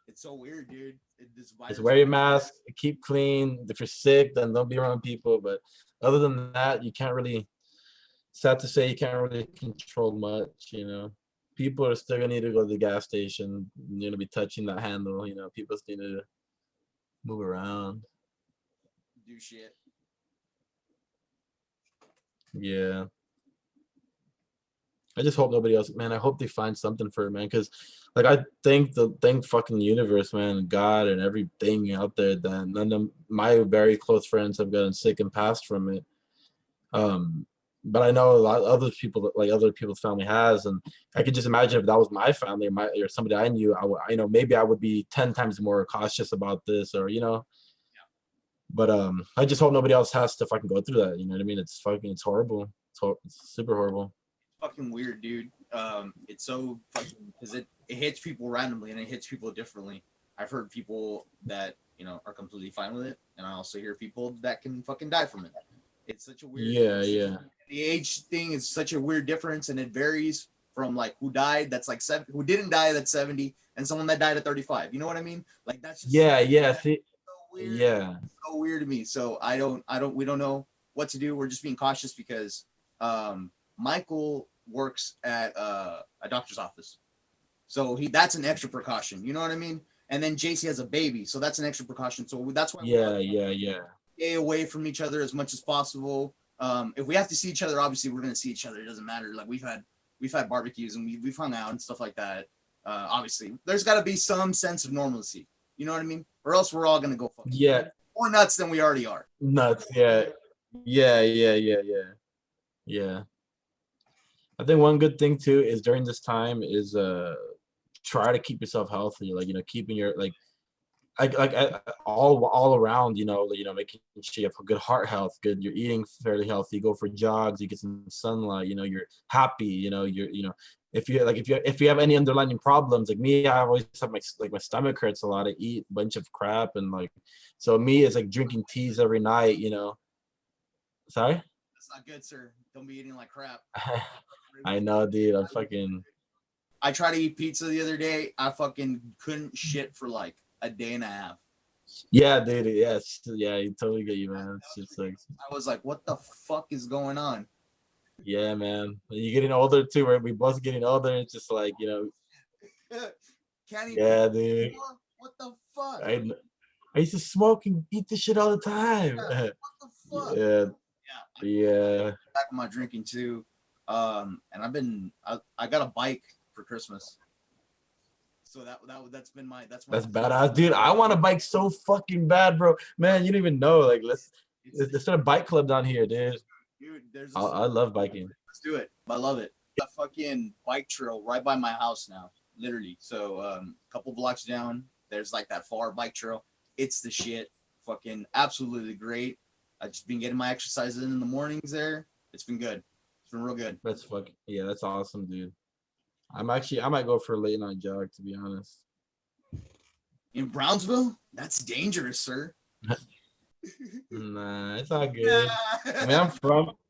It's so weird, dude. Just wear your mask, keep clean. If you're sick, then don't be around people. But other than that, you can't really, sad to say, you can't really control much, you know. People are still gonna need to go to the gas station. You're gonna be touching that handle, you know. People still need to move around. Do shit. Yeah. I just hope nobody else, man. I hope they find something for it, man. Because, like, I thank fucking universe, man, God, and everything out there that none of my very close friends have gotten sick and passed from it. But I know a lot of other people, like other people's family has, and I could just imagine if that was my family or somebody I knew, you know, maybe I would be 10 times more cautious about this, or you know. But I just hope nobody else has to fucking go through that. You know what I mean? It's horrible. It's super horrible. Fucking weird, dude. It's so fucking because it hits people randomly and it hits people differently. I've heard people that you know are completely fine with it, and I also hear people that can fucking die from it. It's such a weird. Yeah. The age thing is such a weird difference, and it varies from like who died. That's like who didn't die. That's 70, and someone that died at 35. You know what I mean? Like that's just yeah. so See, weird. yeah. It's so weird to me. So we don't know what to do. We're just being cautious because Michael works at a doctor's office, so that's an extra precaution. You know what I mean? And then JC has a baby, so that's an extra precaution. So that's why Yeah. Stay away from each other as much as possible. If we have to see each other, obviously we're gonna see each other. It doesn't matter. Like we've had barbecues and we've hung out and stuff like that. Obviously, there's got to be some sense of normalcy. You know what I mean? Or else we're all gonna go more nuts than we already are. Nuts. Yeah. I think one good thing too is during this time is try to keep yourself healthy. Like you know, keeping your like all around, you know, making sure you have good heart health, you're eating fairly healthy, go for jogs, you get some sunlight, you know, you're happy, you know, if you have any underlying problems, like me, I always have my stomach hurts a lot. I eat a bunch of crap, and like, so me it's like drinking teas every night, you know. Sorry? That's not good, sir. Don't be eating like crap. I know, dude. I'm fucking. I tried to eat pizza the other day. I fucking couldn't shit for like a day and a half. Yeah, dude. Yes. Yeah, you totally get you, man. It's just like. I was like, what the fuck is going on? Yeah, man. You're getting older too, right? We both getting older. It's just like, Can't even. Yeah, dude. What the fuck? I used to smoke and eat this shit all the time. Yeah, what the fuck? Yeah. Yeah. Back on my drinking too. And I got a bike for Christmas. So that's been my That's badass, dude. I want a bike so fucking bad, bro. Man, you don't even know. Like, let's start a bike club down here, dude. Dude, I love biking. Let's do it. I love it. A fucking bike trail right by my house now, literally. So a couple blocks down, there's like that far bike trail. It's the shit. Fucking absolutely great. I've just been getting my exercises in the mornings there. It's been good. It's been real good. That's that's awesome, dude. I might go for a late night jog, to be honest. In Brownsville? That's dangerous, sir. Nah, it's all good. I mean,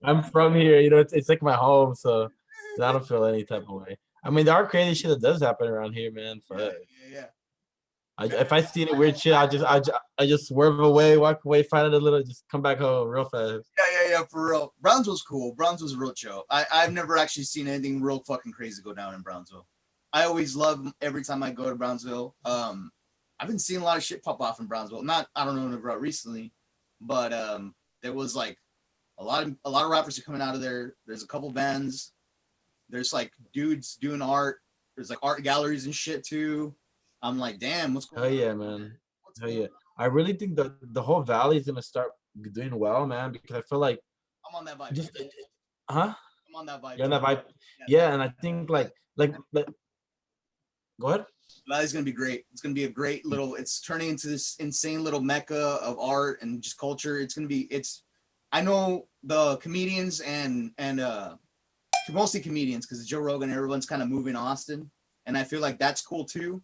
I'm from here, it's like my home, so I don't feel any type of way. I mean, there are crazy shit that does happen around here, man. Yeah. If I see any weird shit, I just swerve away, walk away, find it a little, just come back home real fast. Yeah, for real. Brownsville's cool. Brownsville's real chill. I've never actually seen anything real fucking crazy go down in Brownsville. I always love every time I go to Brownsville. I've been seeing a lot of shit pop off in Brownsville. I don't know about recently, but there was like a lot of rappers are coming out of there. There's a couple bands. There's like dudes doing art. There's like art galleries and shit too. I'm like, damn, what's going on? Oh yeah, man. Oh yeah. I really think that the whole valley is gonna start doing well, man, because I feel like I'm on that vibe. I'm on that vibe. You're on that vibe. Yeah, and I think like go ahead. Valley's gonna be great. It's gonna be a great little. It's turning into this insane little mecca of art and just culture. It's gonna be. I know the comedians and mostly comedians because Joe Rogan, everyone's kind of moving Austin, and I feel like that's cool too.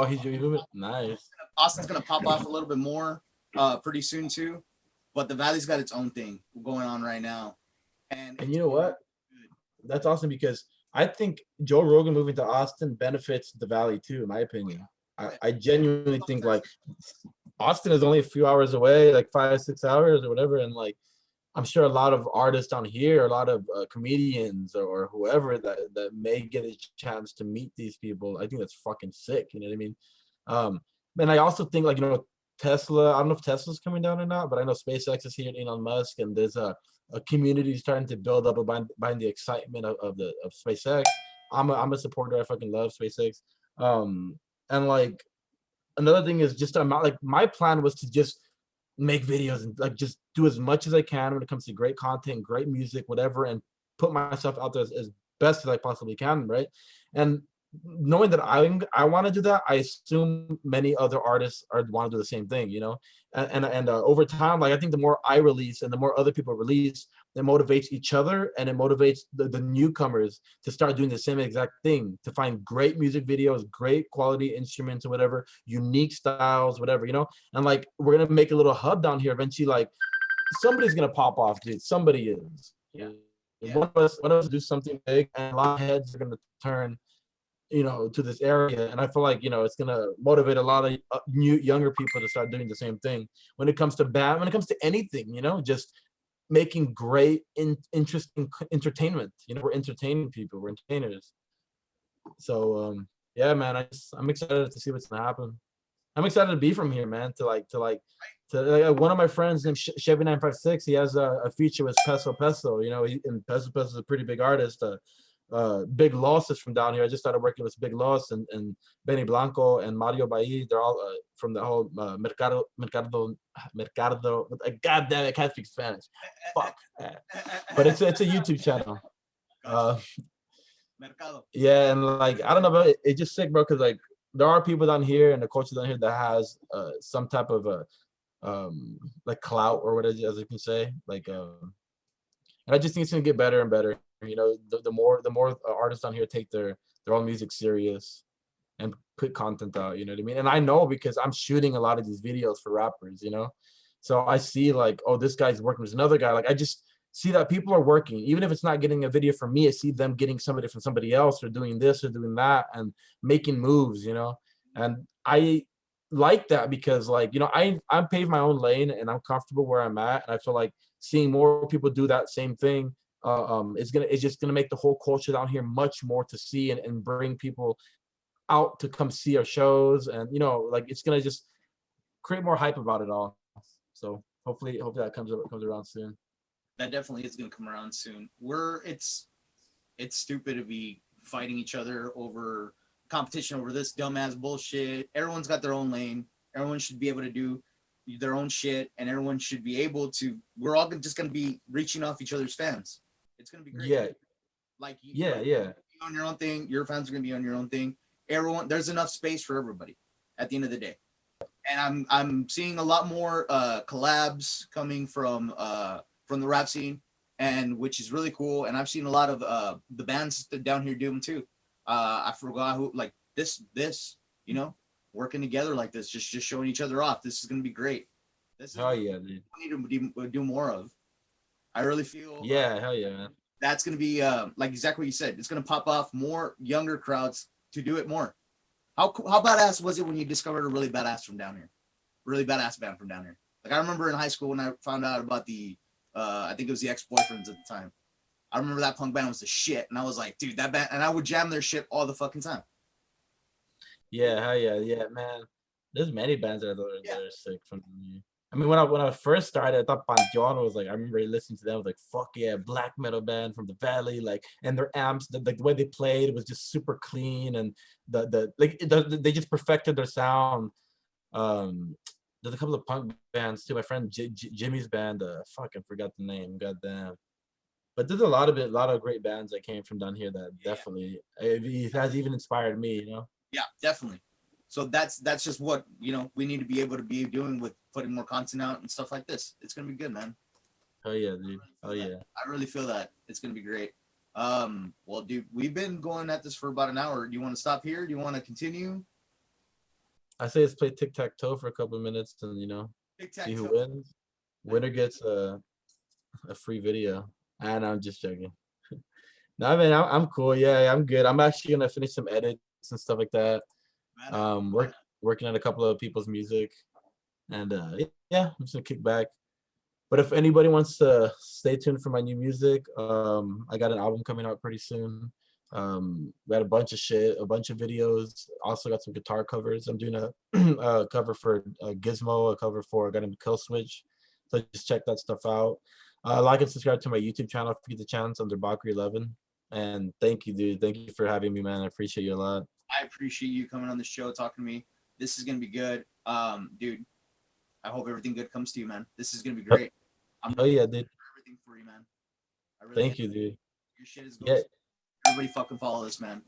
He's moving. Nice. Austin's gonna pop off a little bit more pretty soon too, but the Valley's got its own thing going on right now, and you know what? That's awesome because I think Joe Rogan moving to Austin benefits the Valley too, in my opinion. I genuinely think like Austin is only a few hours away, like 5-6 hours or whatever, and like I'm sure a lot of artists down here, a lot of comedians or whoever that may get a chance to meet these people. I think that's fucking sick. You know what I mean? And I also think like, Tesla, I don't know if Tesla's coming down or not, but I know SpaceX is here, Elon Musk, and there's a community starting to build up behind the excitement of SpaceX. I'm a supporter. I fucking love SpaceX. And like another thing is just like my plan was to just make videos and like just do as much as I can when it comes to great content, great music, whatever, and put myself out there as best as I possibly can, right? And knowing that I want to do that, I assume many other artists want to do the same thing, and over time, like I think the more I release and the more other people release, it motivates each other and it motivates the newcomers to start doing the same exact thing, to find great music videos, great quality instruments or whatever, unique styles, whatever, and like we're gonna make a little hub down here eventually. Like somebody's gonna pop off, dude. Somebody is. Yeah. One of us do something big, and a lot of heads are gonna turn to this area, and I feel like it's gonna motivate a lot of younger people to start doing the same thing when it comes to band, when it comes to anything, just making great interesting entertainment. We're entertaining people, we're entertainers. So yeah, man, I'm excited to see what's gonna happen. I'm excited to be from here, man. To one of my friends named Chevy 956, he has a feature with Peso. And Peso is a pretty big artist. Big Losses from down here. I just started working with Big Loss and Benny Blanco and Mario Bailly. They're all from the whole Mercado. God damn it, I can't speak Spanish. Fuck. But it's a YouTube channel. Yeah, and like I don't know, but it's just sick, bro. Because like there are people down here and the culture down here that has some type of like clout or whatever, as you can say, like and I just think it's gonna get better and better. The more artists on here take their own music serious and put content out, you know what I mean? And I know because I'm shooting a lot of these videos for rappers, so I see like, oh, this guy's working with another guy. Like I just see that people are working, even if it's not getting a video from me. I see them getting somebody from somebody else, or doing this or doing that, and making moves, you know. And I like that because, like, you know, I pave my own lane and I'm comfortable where I'm at, and I feel like seeing more people do that same thing it's just gonna make the whole culture down here much more to see, and bring people out to come see our shows, and you know, like, it's gonna just create more hype about it all. So hopefully that comes around soon. That definitely is going to come around soon. It's stupid to be fighting each other over competition over this dumbass bullshit. Everyone's got their own lane. Everyone should be able to do their own shit, and everyone should be able to. We're all just going to be reaching off each other's fans. It's going to be great. Yeah. Like Yeah. be on your own thing. Your fans are going to be on your own thing. Everyone, there's enough space for everybody at the end of the day. And I'm seeing a lot more collabs coming from the rap scene, and which is really cool. And I've seen a lot of the bands down here do them too. I forgot who, like this, you know, working together like this, just showing each other off. This is gonna be great. This is Hell yeah, dude. We need to do more of. I really feel. Yeah, hell yeah, man. That's gonna be like exactly what you said. It's gonna pop off more younger crowds to do it more. How badass was it when you discovered a really badass from down here? Really badass band from down here. Like I remember in high school when I found out about the I think it was the Ex-Boyfriends at the time. I remember that punk band was the shit, and I was like, dude, that band, and I would jam their shit all the fucking time. Yeah, hell yeah, man. There's many bands that are sick from me. I mean, when I first started, I thought Panteon was like, I remember listening to them, I was like, fuck yeah, black metal band from the valley, like, and their amps, the way they played was just super clean, and they just perfected their sound. There's a couple of punk bands too. My friend Jimmy's band, fucking forgot the name, goddamn. But there's a lot of great bands that came from down here that definitely it has even inspired me, you know. Yeah, definitely. So that's just what, you know, we need to be able to be doing with putting more content out and stuff like this. It's gonna be good, man. Oh yeah, dude. Oh yeah. I really feel that it's gonna be great. Well, dude, we've been going at this for about an hour. Do you want to stop here? Do you want to continue? I say let's play tic-tac-toe for a couple of minutes, and you know, see who wins. Winner gets a free video. And I'm just joking. No, man, I'm cool. Yeah, I'm good. I'm actually gonna finish some edits and stuff like that. Working on a couple of people's music, and yeah, I'm just gonna kick back. But if anybody wants to stay tuned for my new music, I got an album coming out pretty soon. We had a bunch of shit, a bunch of videos. Also got some guitar covers. I'm doing a cover for Gizmo, a cover for Gonna Be Kill Switch. So just check that stuff out. Like and subscribe to my YouTube channel if you get the chance under Bakri 11. And thank you, dude. Thank you for having me, man. I appreciate you a lot. I appreciate you coming on the show, talking to me. This is gonna be good. Dude, I hope everything good comes to you, man. This is gonna be great. Oh yeah, dude. Everything for you, man. Thank you, dude. Your shit is good. Yeah. Everybody fucking follow this, man.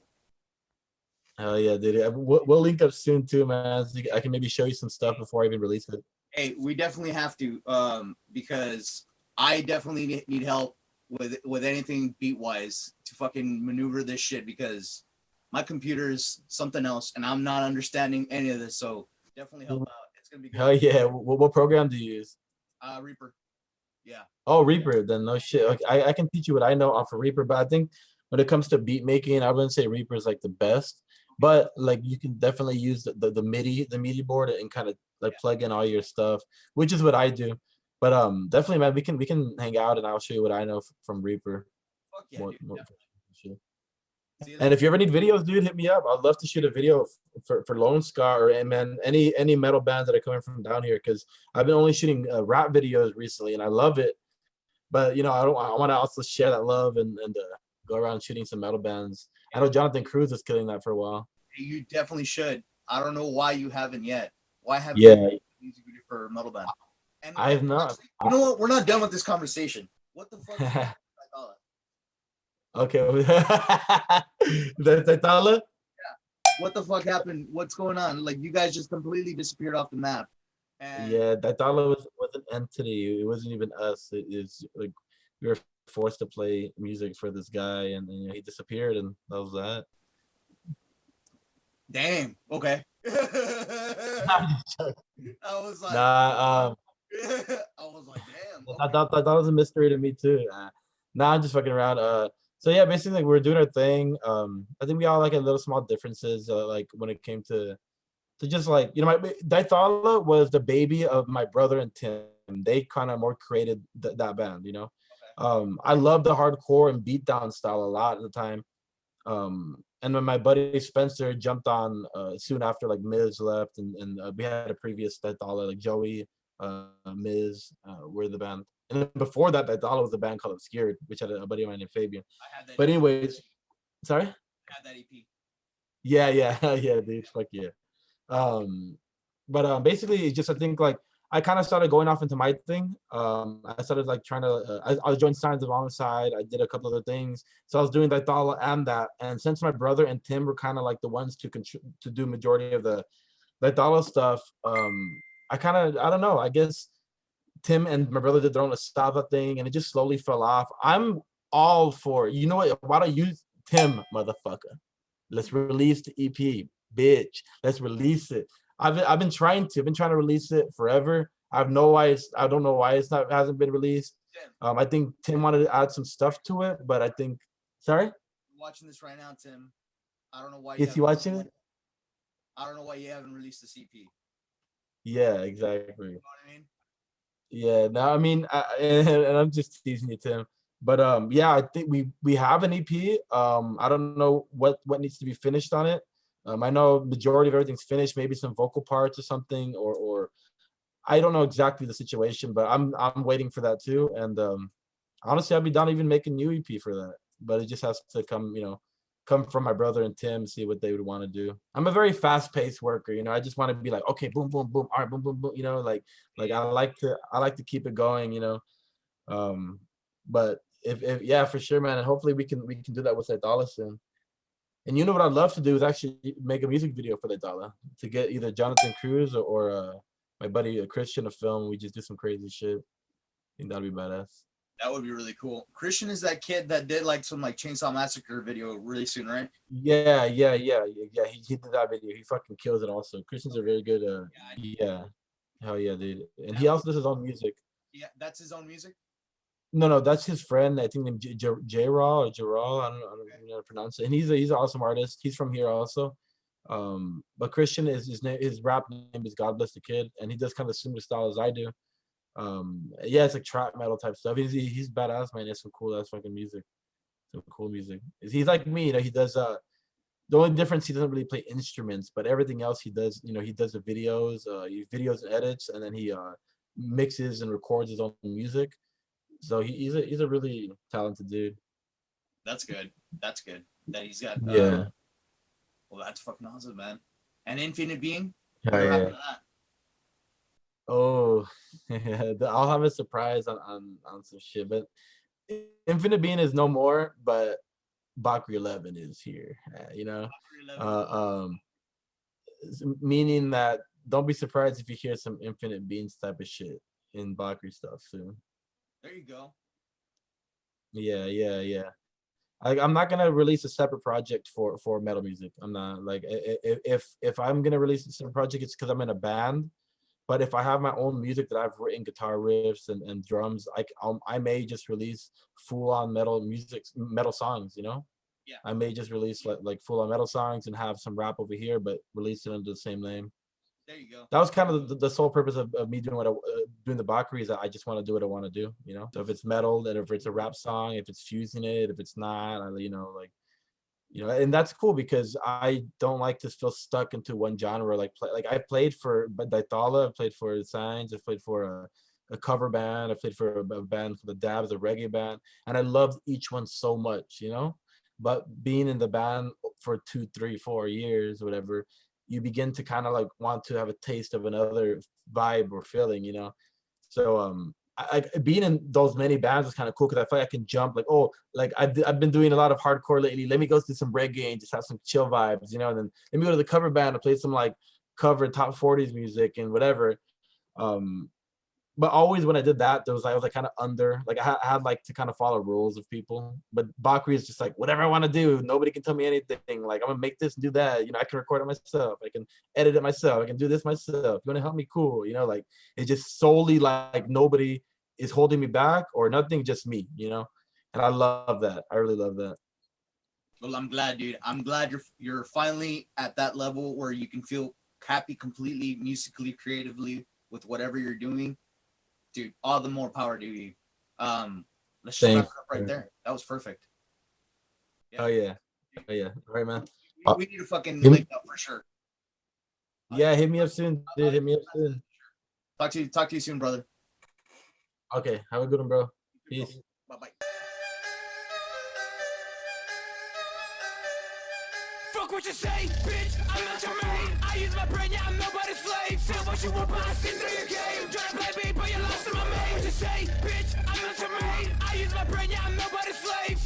Oh yeah, dude. We'll link up soon too, man. So I can maybe show you some stuff before I even release it. Hey, we definitely have to, because I definitely need help with anything beat wise to fucking maneuver this shit, because my computer is something else and I'm not understanding any of this. So definitely help out. It's gonna be good. Hell yeah. What program do you use? Reaper. Yeah. Oh, Reaper. Then no shit. Okay, I can teach you what I know off of Reaper, but I think when it comes to beat making, I wouldn't say Reaper is like the best. But like you can definitely use the MIDI board and kind of like plug in all your stuff, which is what I do. But definitely, man, we can hang out and I'll show you what I know from Reaper. Fuck yeah, and if you ever need videos, dude, hit me up. I'd love to shoot a video for Lone Scar or man any metal bands that are coming from down here, because I've been only shooting rap videos recently and I love it. But you know, I want to also share that love and go around shooting some metal bands. I know Jonathan Cruz is killing that for a while. You definitely should. I don't know why you haven't yet. Why haven't you music video for metal band? And I have not. You know what? We're not done with this conversation. What the fuck? Okay. That's Tala? Yeah. What the fuck happened? What's going on? Like, you guys just completely disappeared off the map. And yeah, Tala was an entity. It wasn't even us. It is like we were forced to play music for this guy, and you know, he disappeared, and that was that. Damn. Okay. I was like, nah. I was like, damn. That was a mystery to me too. Nah, I'm just fucking around. So yeah, basically like, we're doing our thing. I think we all like had little small differences, like when it came to just like Daithala was the baby of my brother and Tim. They kind of more created that band, I loved the hardcore and beatdown style a lot at the time. And when my buddy Spencer jumped on soon after like Miz left, and we had a previous Daithala, like Joey, Miz were the band. And then before that, Daithala was the band called Obscured, which had a buddy of mine named Fabian. I had that. But anyways, sorry? I had that EP. Yeah, yeah, dude, fuck yeah. But basically it's just I think like I kind of started going off into my thing. I started like trying to I joined Signs of Homicide. I did a couple other things, so I was doing Daithala and that. And since my brother and Tim were kind of like the ones to do majority of the Daithala stuff, I don't know, I guess Tim and my brother did their own Estava thing, and it just slowly fell off. I'm all for, you know what, why don't you, Tim, motherfucker, let's release the EP, bitch. Let's release it. I've been trying to release it forever. I don't know why hasn't been released. I think Tim wanted to add some stuff to it, but I think, sorry? I'm watching this right now, Tim. I don't know why. Is he watching it? I don't know why you haven't released the CP. Yeah, exactly. You know what I mean? Yeah, no, I mean, and I'm just teasing you, Tim. But yeah, I think we have an EP. I don't know what needs to be finished on it. I know majority of everything's finished, maybe some vocal parts or something, or I don't know exactly the situation, but I'm waiting for that too. And honestly, I'd be down even making new EP for that, but it just has to come from my brother and Tim, see what they would want to do. I'm a very fast-paced worker, I just want to be like, okay, boom, boom, boom, all right, boom, boom, boom, like I like to keep it going, but if yeah, for sure, man, and hopefully we can do that with Daithala soon. And you know what I'd love to do is actually make a music video for Daithala, to get either Jonathan Cruz or my buddy Christian to film. We just do some crazy shit. I think that'd be badass. That would be really cool. Christian is that kid that did like some like Chainsaw Massacre video really soon, right? Yeah. He did that video. He fucking kills it also. Christian's a very good yeah. Hell yeah, dude. And he also does his own music. Yeah, that's his own music? No, that's his friend. I think named J-Raw or Jaral. I don't know how to pronounce it. And he's an awesome artist. He's from here also. But Christian is his rap name is God Bless the Kid, and he does kind of similar style as I do. Yeah, it's like trap metal type stuff. He's badass, man. He has some cool ass fucking music. Some cool music. He's like me, he does the only difference, he doesn't really play instruments, but everything else he does, he does the videos, videos and edits, and then he mixes and records his own music. So he's a really talented dude. That's good. That he's got yeah. Well, that's fucking awesome, man. And Infinite Being? Yeah. Oh, yeah. I'll have a surprise on some shit. But Infinite Being is no more, but Bakri 11 is here. Meaning that don't be surprised if you hear some Infinite Beings type of shit in Bakri stuff soon. There you go. Yeah. I'm not gonna release a separate project for metal music. I'm not, like, if I'm gonna release a separate project, it's because I'm in a band. But if I have my own music that I've written, guitar riffs and drums, I may just release full-on metal songs. Yeah. I may just release like full-on metal songs and have some rap over here, but release it under the same name. There you go. That was kind of the sole purpose of me doing doing the Bakri, is that I just want to do what I want to do, So if it's metal, and if it's a rap song, if it's fusing it, if it's not, and that's cool because I don't like to feel stuck into one genre. Like I've played for Daithala, I've played for Signs, I've played for a cover band, I've played for a band for the Dabs, a reggae band, and I loved each one so much, But being in the band for 2, 3, 4 years, whatever, you begin to kind of like want to have a taste of another vibe or feeling, So being in those many bands is kind of cool because I feel like I can jump, like I've been doing a lot of hardcore lately. Let me go do some reggae and just have some chill vibes, and then let me go to the cover band and play some like cover top 40s music and whatever. But always when I did that, I was like kind of under, like I had like to kind of follow rules of people. But Bakri is just like, whatever I want to do, nobody can tell me anything. Like, I'm gonna make this and do that. I can record it myself. I can edit it myself. I can do this myself. You want to help me? Cool. Like it's just solely like nobody is holding me back or nothing, just me, you know. And I love that. I really love that. Well, I'm glad, dude. I'm glad you're finally at that level where you can feel happy completely, musically, creatively with whatever you're doing, dude. All the more power to you. Let's just wrap it up right there. That was perfect. Oh yeah, oh yeah. All right, man. We need to fucking link up for sure. Yeah, hit me up soon, dude. Hit me up soon. Talk to you soon, brother. Okay, have a good one, bro. Peace. Bye bye. Fuck what you say, bitch. I'm not your mate. I use my brain, yeah, I'm nobody's slave. Say what you want, but I see through